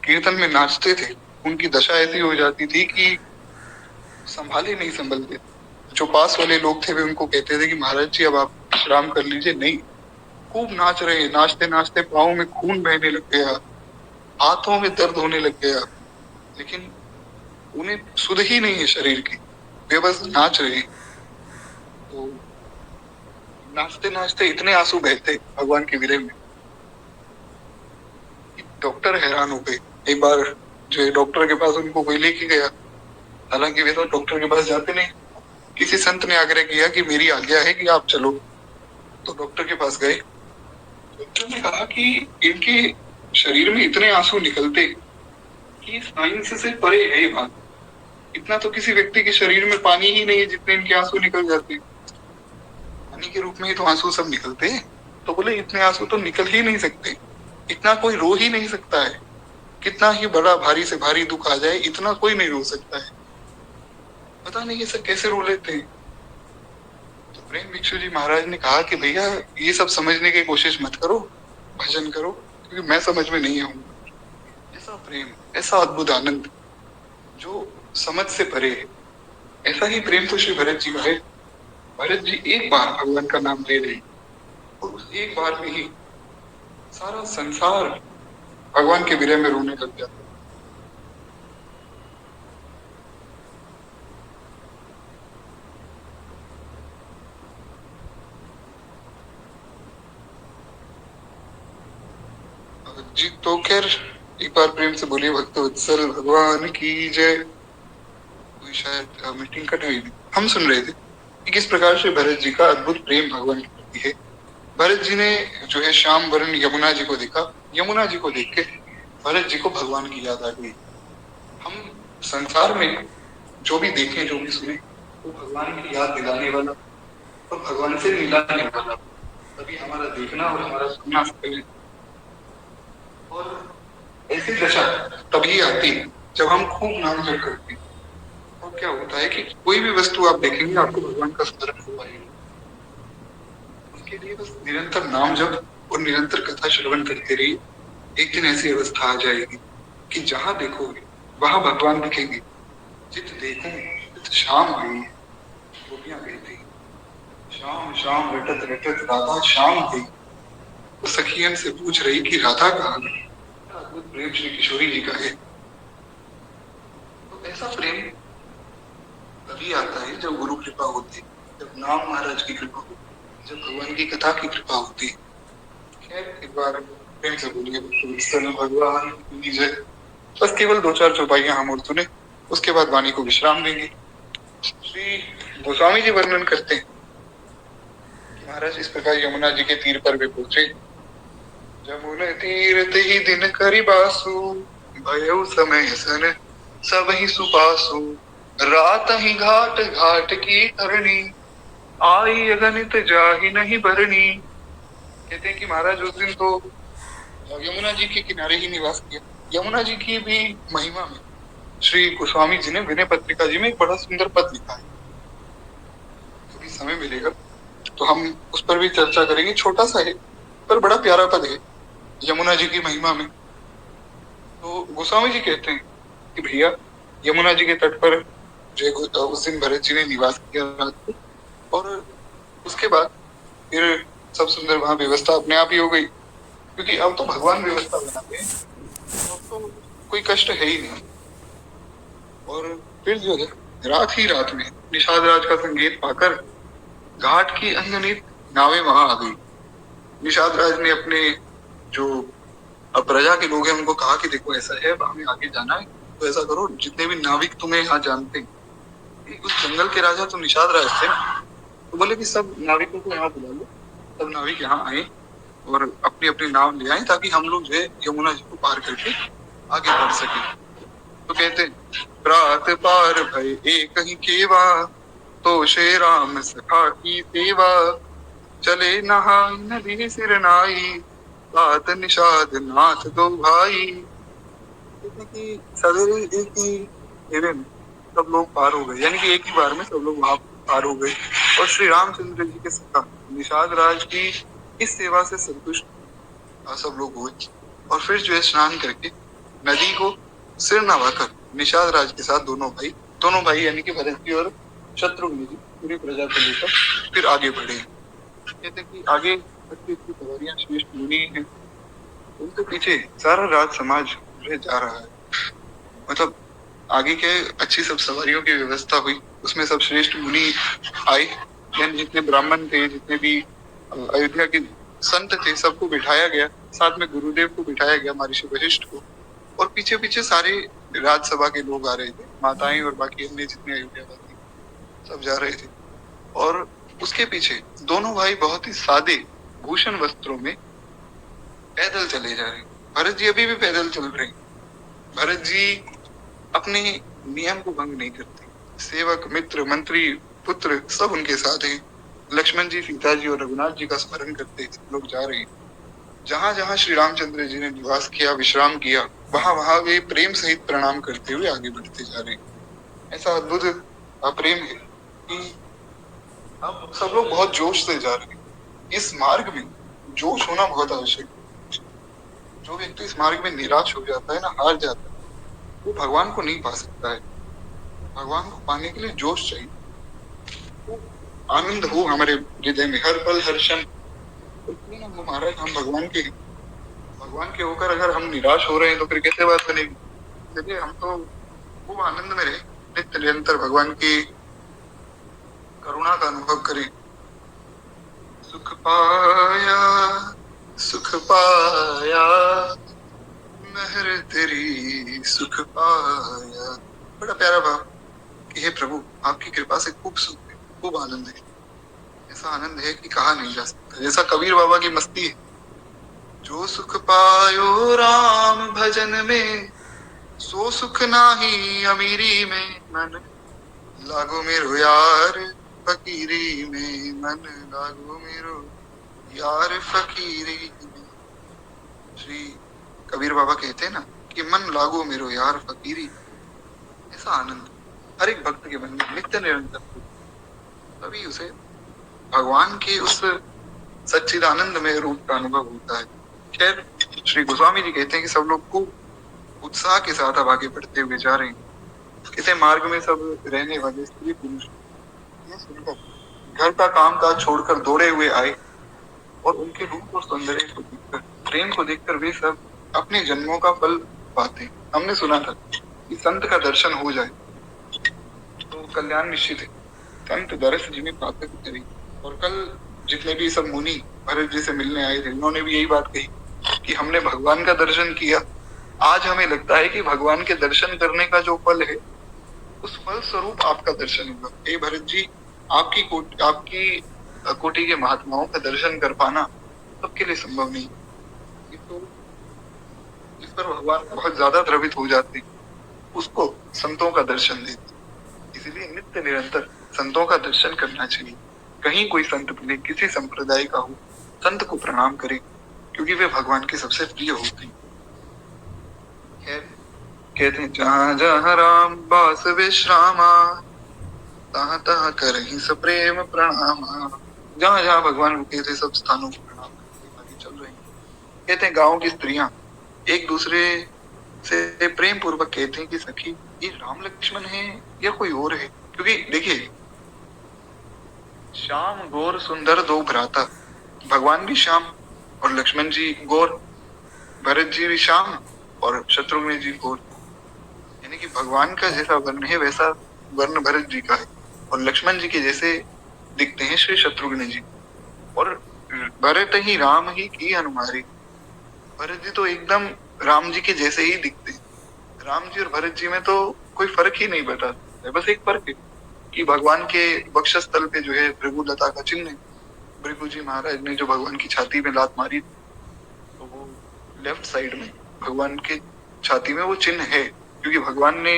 कीर्तन में नाचते थे, उनकी दशा ऐसी हो जाती थी कि संभाले नहीं संभलते। जो पास वाले लोग थे वे उनको कहते थे कि महाराज जी अब आप विश्राम कर लीजिए। नहीं, खूब नाच रहे, नाचते नाचते पाँव में खून बहने लग गया, हाथों में दर्द होने लग गया, लेकिन उन्हें सुध ही नहीं है शरीर की, वे बस नाच रहे। तो नाचते नाचते इतने आंसू बहते भगवान के विरह में, डॉक्टर हैरान हो गए। एक बार जो है डॉक्टर के पास उनको कोई लेके गया, हालांकि वे तो डॉक्टर के पास जाते नहीं। किसी संत ने आग्रह किया कि मेरी आज्ञा है कि आप चलो। तो डॉक्टर के पास गए। डॉक्टर ने कहा कि इनके शरीर में इतने आंसू निकलते कि साइंस से परे है ये बात। इतना तो किसी व्यक्ति के शरीर में पानी ही नहीं है जितने इनके आंसू निकल जाते हैं। पानी के रूप में ही तो आंसू सब निकलते हैं। तो बोले इतने आंसू तो निकल ही नहीं सकते, इतना कोई रो ही नहीं सकता है। कितना ही बड़ा भारी से भारी दुख आ जाए, इतना कोई नहीं रो सकता है। पता नहीं ये सब कैसे रो लेते हैं। तो प्रेम भिक्षु जी महाराज ने कहा कि भैया ये सब समझने की कोशिश मत करो, भजन करो, क्योंकि मैं समझ में नहीं आऊंगा। ऐसा प्रेम, ऐसा अद्भुत आनंद जो समझ से परे है, ऐसा ही प्रेम तो श्री भरत जी का है। भरत जी एक बार भगवान का नाम ले रहे और उस एक बार में ही सारा संसार भगवान के विरह में रोने लग जाता। जी तो खैर एक बार प्रेम से बोलिए भक्त वत्सल भगवान की जय। कोई शायद मीटिंग कट गई थी, हम सुन रहे थे कि किस प्रकार से भरत जी का अद्भुत प्रेम भगवान के प्रति है। भरत जी ने जो है श्याम वरण यमुना जी को देखा, यमुना जी को देख के भरत जी को भगवान की याद आ गई। हम संसार में जो भी देखें, जो भी सुने, वो भगवान की याद दिलाने वाला और भगवान से मिलाने वाला, तभी हमारा देखना और हमारा सुनना सफल है। और ऐसी दशा तभी आती है जब हम खूब नाम जप करते हैं। और क्या होता है कि कोई भी वस्तु आप देखेंगे आपको भगवान का स्मरण हो पाएगा। उसके लिए बस निरंतर नाम जप और निरंतर कथा श्रवण करते रहिए। एक दिन ऐसी अवस्था आ जाएगी कि जहां देखोगे वहां भगवान दिखेंगे। जित देखूं तित शाम हुई, गोपियां कहती शाम शाम रटत रटत राधा शाम हुई। तो सखियन से पूछ रही कि राधा कहाँ गई। अद्भुत प्रेम श्री किशोरी जी का है। तो ऐसा प्रेम तभी आता है जब गुरु कृपा होती है, जब नाम महाराज की कृपा होती है, जब भगवान की कथा की कृपा होती है। खैर एक बार प्रेम से बोलिए भगवान की जय। बस केवल 2-4 चौपाइयां हम और सुने, उसके बाद वाणी को विश्राम देंगे। श्री गोस्वामी जी वर्णन करते हैं कि महाराज इस प्रकार यमुना जी के तीर पर वे पहुंचे। जमुन तीरथ ही दिन करि बासु, भयउ समय सन सब ही सुपासु। रात ही घाट घाट की करनी, आई अगणित जाहि नहीं भरनी। कहते हैं कि महाराज उस दिन तो यमुना जी के किनारे ही निवास किया। यमुना जी की भी महिमा में श्री गोस्वामी जी ने विनय पत्रिका जी में एक बड़ा सुंदर पद लिखा है। कभी समय मिलेगा तो हम उस पर भी चर्चा करेंगे। छोटा सा है पर बड़ा प्यारा पद है यमुना जी की महिमा में। तो गोस्वामी जी कहते हैं कि भैया यमुना जी के तट पर जो उस दिन भरत जी ने निवास किया रात को, और उसके बाद फिर सब सुंदर वहां व्यवस्था अपने आप ही हो गई, क्योंकि अब तो भगवान व्यवस्था बनाते हैं, तो कोई कष्ट है ही नहीं। और फिर जो है रात ही रात में निषाद राज का संकेत पाकर घाट की अनगिनत नावें वहां आ गई। निषाद राज ने अपने जो प्रजा के लोग हैं उनको कहा कि देखो ऐसा है, हमें आगे जाना है, तो ऐसा करो जितने भी नाविक तुम्हें यहाँ जानते हैं, उस जंगल के राजा तो निषाद राज थे, तो बोले कि सब नाविकों को यहाँ बुला लो, सब नाविक यहाँ आए और अपनी अपनी नाव ले आए ताकि हम लोग जो है यमुना जी को पार करके आगे बढ़ सके। तो कहते प्रात पार भय एक ही केवा, तो श्री राम सखा की सेवा। चले नहाई नदी सिर नाई, बात निषाद नाथ दो भाई। कि सवेरे एक ही घेरे में सब लोग पार हो गए, यानी कि एक ही बार में सब लोग वहां पार हो गए। और श्री रामचंद्र जी के सखा निषाद राज की इस सेवा से संतुष्ट सब लोग हुए। और फिर जो है स्नान करके नदी को सिर नवाकर निषाद राज के साथ दोनों भाई यानी कि भरत जी और शत्रुघ्न जी पूरी प्रजा को लेकर फिर आगे बढ़े। कहते कि आगे अच्छी अच्छी सवारियां श्रेष्ठ मुनि हैं, उनके पीछे सारा राज समाज जा रहा है। मतलब आगे के अच्छी सब सवारियों की व्यवस्था हुई, उसमें सब श्रेष्ठ मुनि आए, यानी जितने ब्राह्मण थे, जितने भी अयोध्या के संत थे, सबको बिठाया गया। साथ में गुरुदेव को बिठाया गया, महर्षि वशिष्ठ को। और पीछे पीछे सारे राजसभा के लोग आ रहे थे, माताएं और बाकी अन्य जितने अयोध्यावासी सब जा रहे थे। और उसके पीछे दोनों भाई बहुत ही सादे भूषण वस्त्रों में पैदल चले जा रहे हैं। भरत जी अभी भी पैदल चल रहे हैं। भरत जी अपने नियम को भंग नहीं करते। सेवक, मित्र, मंत्री, पुत्र सब उनके साथ हैं। लक्ष्मण जी, सीता जी और रघुनाथ जी का स्मरण करते लोग जा रहे हैं। जहां जहां श्री रामचंद्र जी ने निवास किया, विश्राम किया, वहां वहां वे प्रेम सहित प्रणाम करते हुए आगे बढ़ते जा रहे हैं। ऐसा अद्भुत प्रेम है कि अब सब लोग बहुत जोश से जा रहे हैं। इस मार्ग में जोश होना बहुत आवश्यक है। जो व्यक्ति इस मार्ग में निराश हो जाता है ना, हार जाता है, वो भगवान को नहीं पा सकता है। भगवान को पाने के लिए जोश चाहिए। तो आनंद हो हमारे हृदय में हर पल हर क्षण। तो क्यों ना वो महाराज, हम भगवान के हैं। भगवान के होकर अगर हम निराश हो रहे हैं तो फिर कैसे बात बनेगी। इसलिए हम तो खूब आनंद में रहे, नित्य निरंतर भगवान की करुणा का अनुभव करें। सुख पाया, सुख पाया, मेहर तेरी सुख पाया। बड़ा प्यारा भाव कि हे प्रभु, आपकी कृपा से खूब सुख है, खूब आनंद है। ऐसा आनंद है कि कहा नहीं जा सकता। जैसा कबीर बाबा की मस्ती है, जो सुख पायो राम भजन में, सो सुख नाही अमीरी में। मन लागो मेरो यार फकीरी में, मन लागो मेरो यार फकीरी में। श्री कबीर बाबा कहते हैं ना कि मन लागो मेरो यार फकीरी। ऐसा आनंद हर एक भक्त के मन में नित्य निरंतर, तभी उसे भगवान के उस सच्चिदानंद में रूप का अनुभव होता है। खैर, श्री गोस्वामी जी कहते हैं कि सब लोग को उत्साह के साथ अब आगे बढ़ते हुए जा रहे हैं। इसे मार्ग में सब रहने वाले स्त्री पुरुष ये सुनकर घर का काम काज छोड़कर दौड़े हुए आए, और उनके रूप और सौंदर्य को देखकर, प्रेम को देखकर वे सब अपने जन्मों का फल पाते। हमने सुना था कि संत का दर्शन हो जाए तो कल्याण निश्चित है। संत दरस जिन्हें प्राप्त करें। और कल जितने भी सब मुनि भरत जी से मिलने आए थे, उन्होंने भी यही बात कही कि हमने भगवान का दर्शन किया। आज हमें लगता है कि भगवान के दर्शन करने का जो फल है, उस फल स्वरूप आपका दर्शन होगा। हे भरत जी, आपकी कोटि के महात्माओं का दर्शन कर पाना सबके लिए संभव नहीं। तो जिस पर भगवान बहुत ज्यादा द्रवित हो जाते, उसको संतों का दर्शन देते। इसलिए नित्य निरंतर संतों का दर्शन करना चाहिए। कहीं कोई संत मिले, किसी संप्रदाय का हो, संत को प्रणाम करें, क्योंकि वे भगवान के सबसे प्रिय होते हैं। कहते हैं, जहाँ जहाँ राम बास विश्रामा, तहाँ तहाँ करहि सप्रेम प्रणामा। जहाँ जहाँ भगवान रुके थे, सब स्थानों को प्रणाम करके आगे चल रहे हैं। कहते हैं, गांव की स्त्रियां एक दूसरे से प्रेम पूर्वक कहते हैं कि सखी, ये राम लक्ष्मण है या कोई और है। क्योंकि देखिए, श्याम गौर सुंदर दो भ्राता, भगवान भी श्याम और लक्ष्मण जी गौर, भरत जी भी श्याम और शत्रुघ्न जी गौर। यानी कि भगवान का जैसा वर्ण है वैसा वर्ण भरत जी का है, और लक्ष्मण जी के जैसे दिखते हैं श्री शत्रुघ्न जी। और भरत ही राम ही की अनुमारी, भरत जी तो एकदम राम जी के जैसे ही दिखते हैं। राम जी और भरत जी में तो कोई फर्क ही नहीं बताता है। बस एक फर्क है कि भगवान के वक्षस्थल पे जो है भृगु लता का चिन्ह है। भृगु जी महाराज ने जो भगवान की छाती में लात मारी, तो वो लेफ्ट साइड में भगवान के छाती में वो चिन्ह है, क्योंकि भगवान ने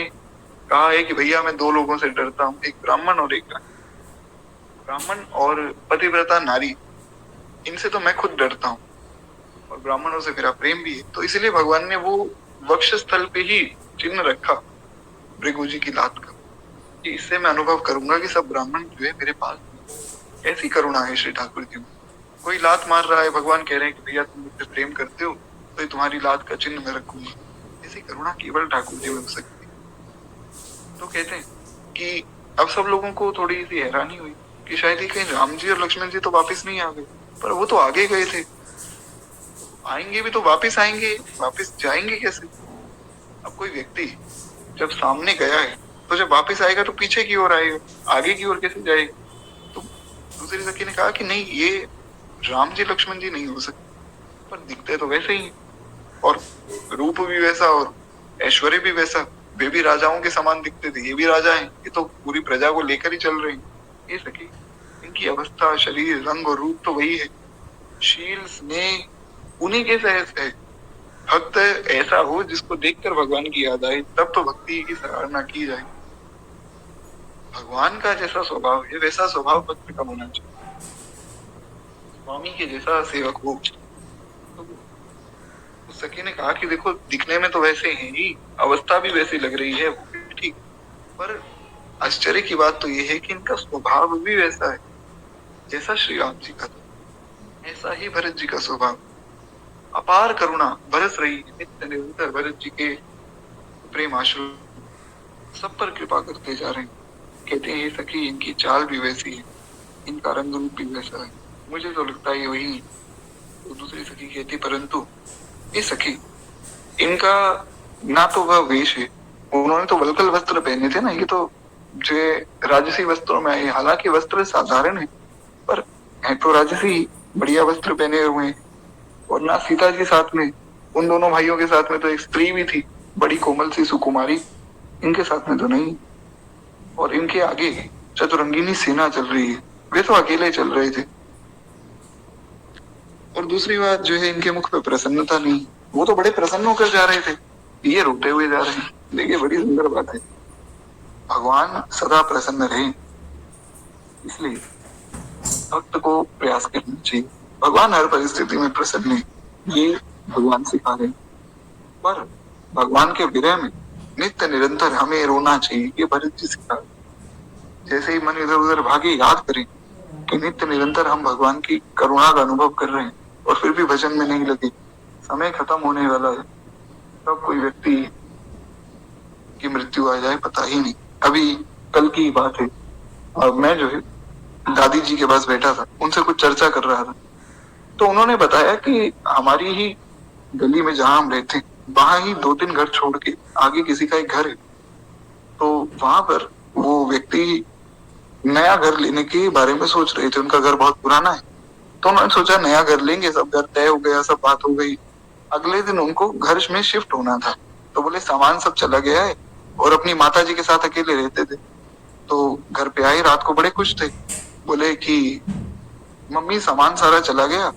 कहा है कि भैया मैं दो लोगों से डरता हूँ, एक ब्राह्मण और एक रानी। ब्राह्मण और पतिव्रता नारी, इनसे तो मैं खुद डरता हूँ, और ब्राह्मणों से मेरा प्रेम भी है। तो इसलिए भगवान ने वो वक्षस्थल पे ही चिन्ह रखा भृगु जी की लात का, कि इससे मैं अनुभव करूंगा कि सब ब्राह्मण जो है मेरे पास। ऐसी करुणा है श्री ठाकुर जी में। कोई लात मार रहा है, भगवान कह रहे हैं कि भैया तुम मुझसे प्रेम करते हो तो तुम्हारी लात का चिन्ह मैं रखूंगा। ऐसी करुणा केवल ठाकुर जी में हो सकती है। तो कहते हैं कि अब सब लोगों को थोड़ी सी हैरानी हुई कि शायद ही कहीं राम जी और लक्ष्मण जी तो वापिस नहीं आ गए, पर वो तो आगे गए थे, आएंगे भी तो वापिस आएंगे, वापिस जाएंगे कैसे। अब कोई व्यक्ति जब सामने गया है, तो जब वापिस आएगा तो पीछे की ओर आएगा, आगे की ओर कैसे जाएगा। तो दूसरी सखी ने कहा कि नहीं, ये राम जी लक्ष्मण जी नहीं हो सकते, पर दिखते तो वैसे ही, और रूप भी वैसा और ऐश्वर्य भी वैसा। वे भी राजाओं के समान दिखते थे, ये भी राजा हैं, ये तो पूरी प्रजा को लेकर ही चल रहे हैं। ये सखी, इनकी अवस्था, शरीर, रंग और रूप तो वही है। शील, स्नेह उन्हीं के सहज है, भक्त ऐसा हो जिसको देखकर भगवान की याद आए, तब तो भक्ति की सराहना की जाए। भगवान का जैसा स्वभाव है वैसा स्वभाव भक्त का होना चाहिए। स्वामी के जैसा सेवक हो। तो उस सखी ने कहा कि देखो दिखने में तो वैसे हैं ही, अवस्था भी वैसी लग रही है, वो भी ठीक, पर आश्चर्य की बात तो ये है कि इनका स्वभाव भी वैसा है जैसा श्री राम जी का था। ऐसा ही भरत जी का स्वभाव, अपार करुणा बरस रही है नित्य निरंतर भरत जी के प्रेम आश्रय सब पर कृपा करते जा रहे हैं। कहते हैं सखी इनकी चाल भी वैसी है, इनका रंग रूप भी वैसा है, मुझे तो लगता है वही है। तो दूसरी सखी कहती परंतु ये सखी इनका ना तो वह वेश है, उन्होंने तो वल्कल वस्त्र पहने थे ना, ये तो जो राजसी वस्त्रों में आए, हालांकि वस्त्र साधारण है पर है तो राजसी, बढ़िया वस्त्र पहने हुए हैं। और ना सीता जी साथ में, उन दोनों भाइयों के साथ में तो एक स्त्री भी थी, बड़ी कोमल सी सुकुमारी, इनके साथ में तो नहीं। और इनके आगे चतुरंगिनी सेना चल रही है, वे तो अकेले चल रहे थे। और दूसरी बात जो है इनके मुख पे प्रसन्नता नहीं, वो तो बड़े प्रसन्न होकर जा रहे थे, ये रोते हुए जा रहे हैं। देखिए बड़ी सुंदर बात है, भगवान सदा प्रसन्न रहे, इसलिए भक्त को प्रयास करना चाहिए। भगवान हर परिस्थिति में प्रसन्न है, ये भगवान सिखा रहे हैं। पर भगवान के विरह में नित्य निरंतर हमें रोना चाहिए, ये भरत जी सिखा रहे हैं। जैसे ही मन इधर उधर भागे, याद करें कि नित्य निरंतर हम भगवान की करुणा का अनुभव कर रहे हैं और फिर भी भजन में नहीं लगे। समय खत्म होने वाला है, तब कोई व्यक्ति की मृत्यु आ जाए पता ही नहीं। अभी कल की बात है, और मैं जो है दादी जी के पास बैठा था, उनसे कुछ चर्चा कर रहा था, तो उन्होंने बताया कि हमारी ही गली में जहां हम रहते हैं, वहां ही 2-3 घर छोड़ के आगे किसी का एक घर है। तो वहां पर वो व्यक्ति नया घर लेने के बारे में सोच रहे थे, उनका घर बहुत पुराना है। तो उन्होंने सोचा नया घर लेंगे, सब घर तय हो गया, सब बात हो गई। अगले दिन उनको घर में शिफ्ट होना था, तो बोले सामान सब चला गया है, और अपनी माता जी के साथ अकेले रहते थे। तो घर पे आए, रात को बड़े खुश थे, बोले कि मम्मी सामान सारा चला गया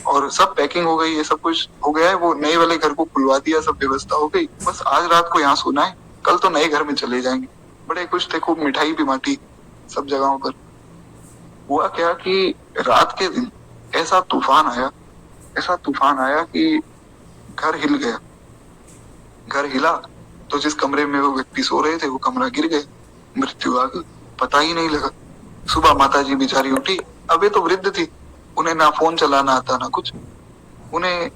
और सब पैकिंग हो गई है, सब कुछ हो गया है, वो नए वाले घर को खुलवा दिया, सब व्यवस्था हो गई, बस आज रात को यहाँ सोना है, कल तो नए घर में चले जाएंगे। बड़े खुश थे, खूब मिठाई भी बांटी सब जगहों पर। हुआ क्या कि रात के दिन ऐसा तूफान आया, ऐसा तूफान आया कि घर हिल गया। घर हिला तो जिस कमरे में वो व्यक्ति सो रहे थे वो कमरा गिर गया, मृत्यु आ गई, पता ही नहीं लगा। सुबह माता जी बेचारी उठी, अब ये तो वृद्ध थी, उन्हें ना फोन चलाना आता ना कुछ, उन्हें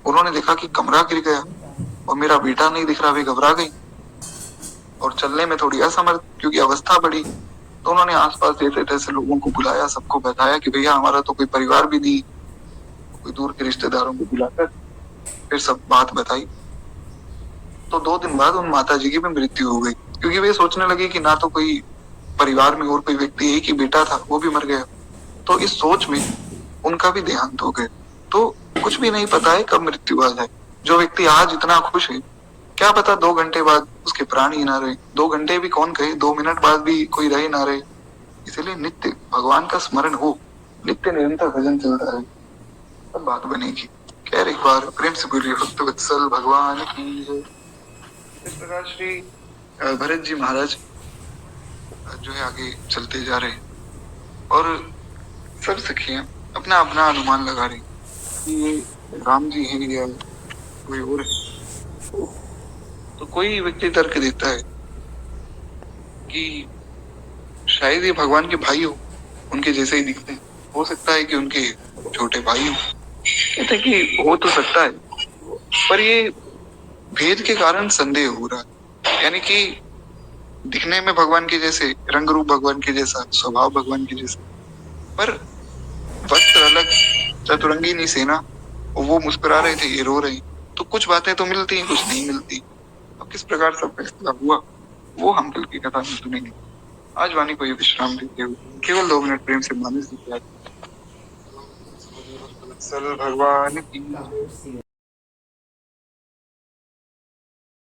उन्होंने देखा कि कमरा गिर गया और मेरा बेटा नहीं दिख रहा, वे घबरा गई और चलने में थोड़ी असमर्थ क्योंकि अवस्था बढ़ी। तो उन्होंने आसपास जैसे तैसे लोगों को बुलाया, सबको बताया कि भैया हमारा तो कोई परिवार भी नहीं, कोई दूर के रिश्तेदारों को बुलाकर फिर सब बात बताई। तो 2 दिन बाद उन माता जी की भी मृत्यु हो गई, क्योंकि वे सोचने लगे कि ना तो कोई परिवार में और कोई व्यक्ति, एक ही बेटा था वो भी मर गया। तो इस सोच में उनका भी देहांत हो गया। तो कुछ भी नहीं पता है कब मृत्यु आ जाए। जो व्यक्ति आज इतना खुश है, क्या पता 2 घंटे बाद उसके प्राण ही ना रहे, 2 घंटे भी कौन कहे, 2 मिनट बाद भी कोई रहे ना रहे। इसलिए नित्य भगवान का स्मरण हो, नित्य निरंतर भजन चलता रहे, तब बात बनेगी। खैर एक बार प्रेम से बोलिए भक्त वत्सल भगवान की है। इस प्रकार श्री भरत जी महाराज जो है आगे चलते जा रहे हैं और सब सखियां अपना अपना अनुमान लगा रही कि ये राम जी हैं या कोई और है। तो कोई व्यक्ति तर्क देता है कि शायद ये भगवान के भाई हो, उनके जैसे ही दिखते हैं, हो सकता है कि उनके छोटे भाई हो। कहते कि हो तो सकता है, पर ये भेद के कारण संदेह हो रहा है, यानी कि दिखने में भगवान के जैसे, रंग रूप भगवान के जैसा, स्वभाव भगवान के जैसा, पर वस्त्र अलग, चतुरंगिनी सेना, वो मुस्कुरा रहे थे, ये रो रहे। तो कुछ बातें तो मिलती हैं, कुछ नहीं मिलती। अब किस प्रकार सब फैसला हुआ वो हम कल की कथा में सुनेंगे। आज वाणी को ये विश्राम देते हुए केवल 2 मिनट प्रेम से मानस भगवान की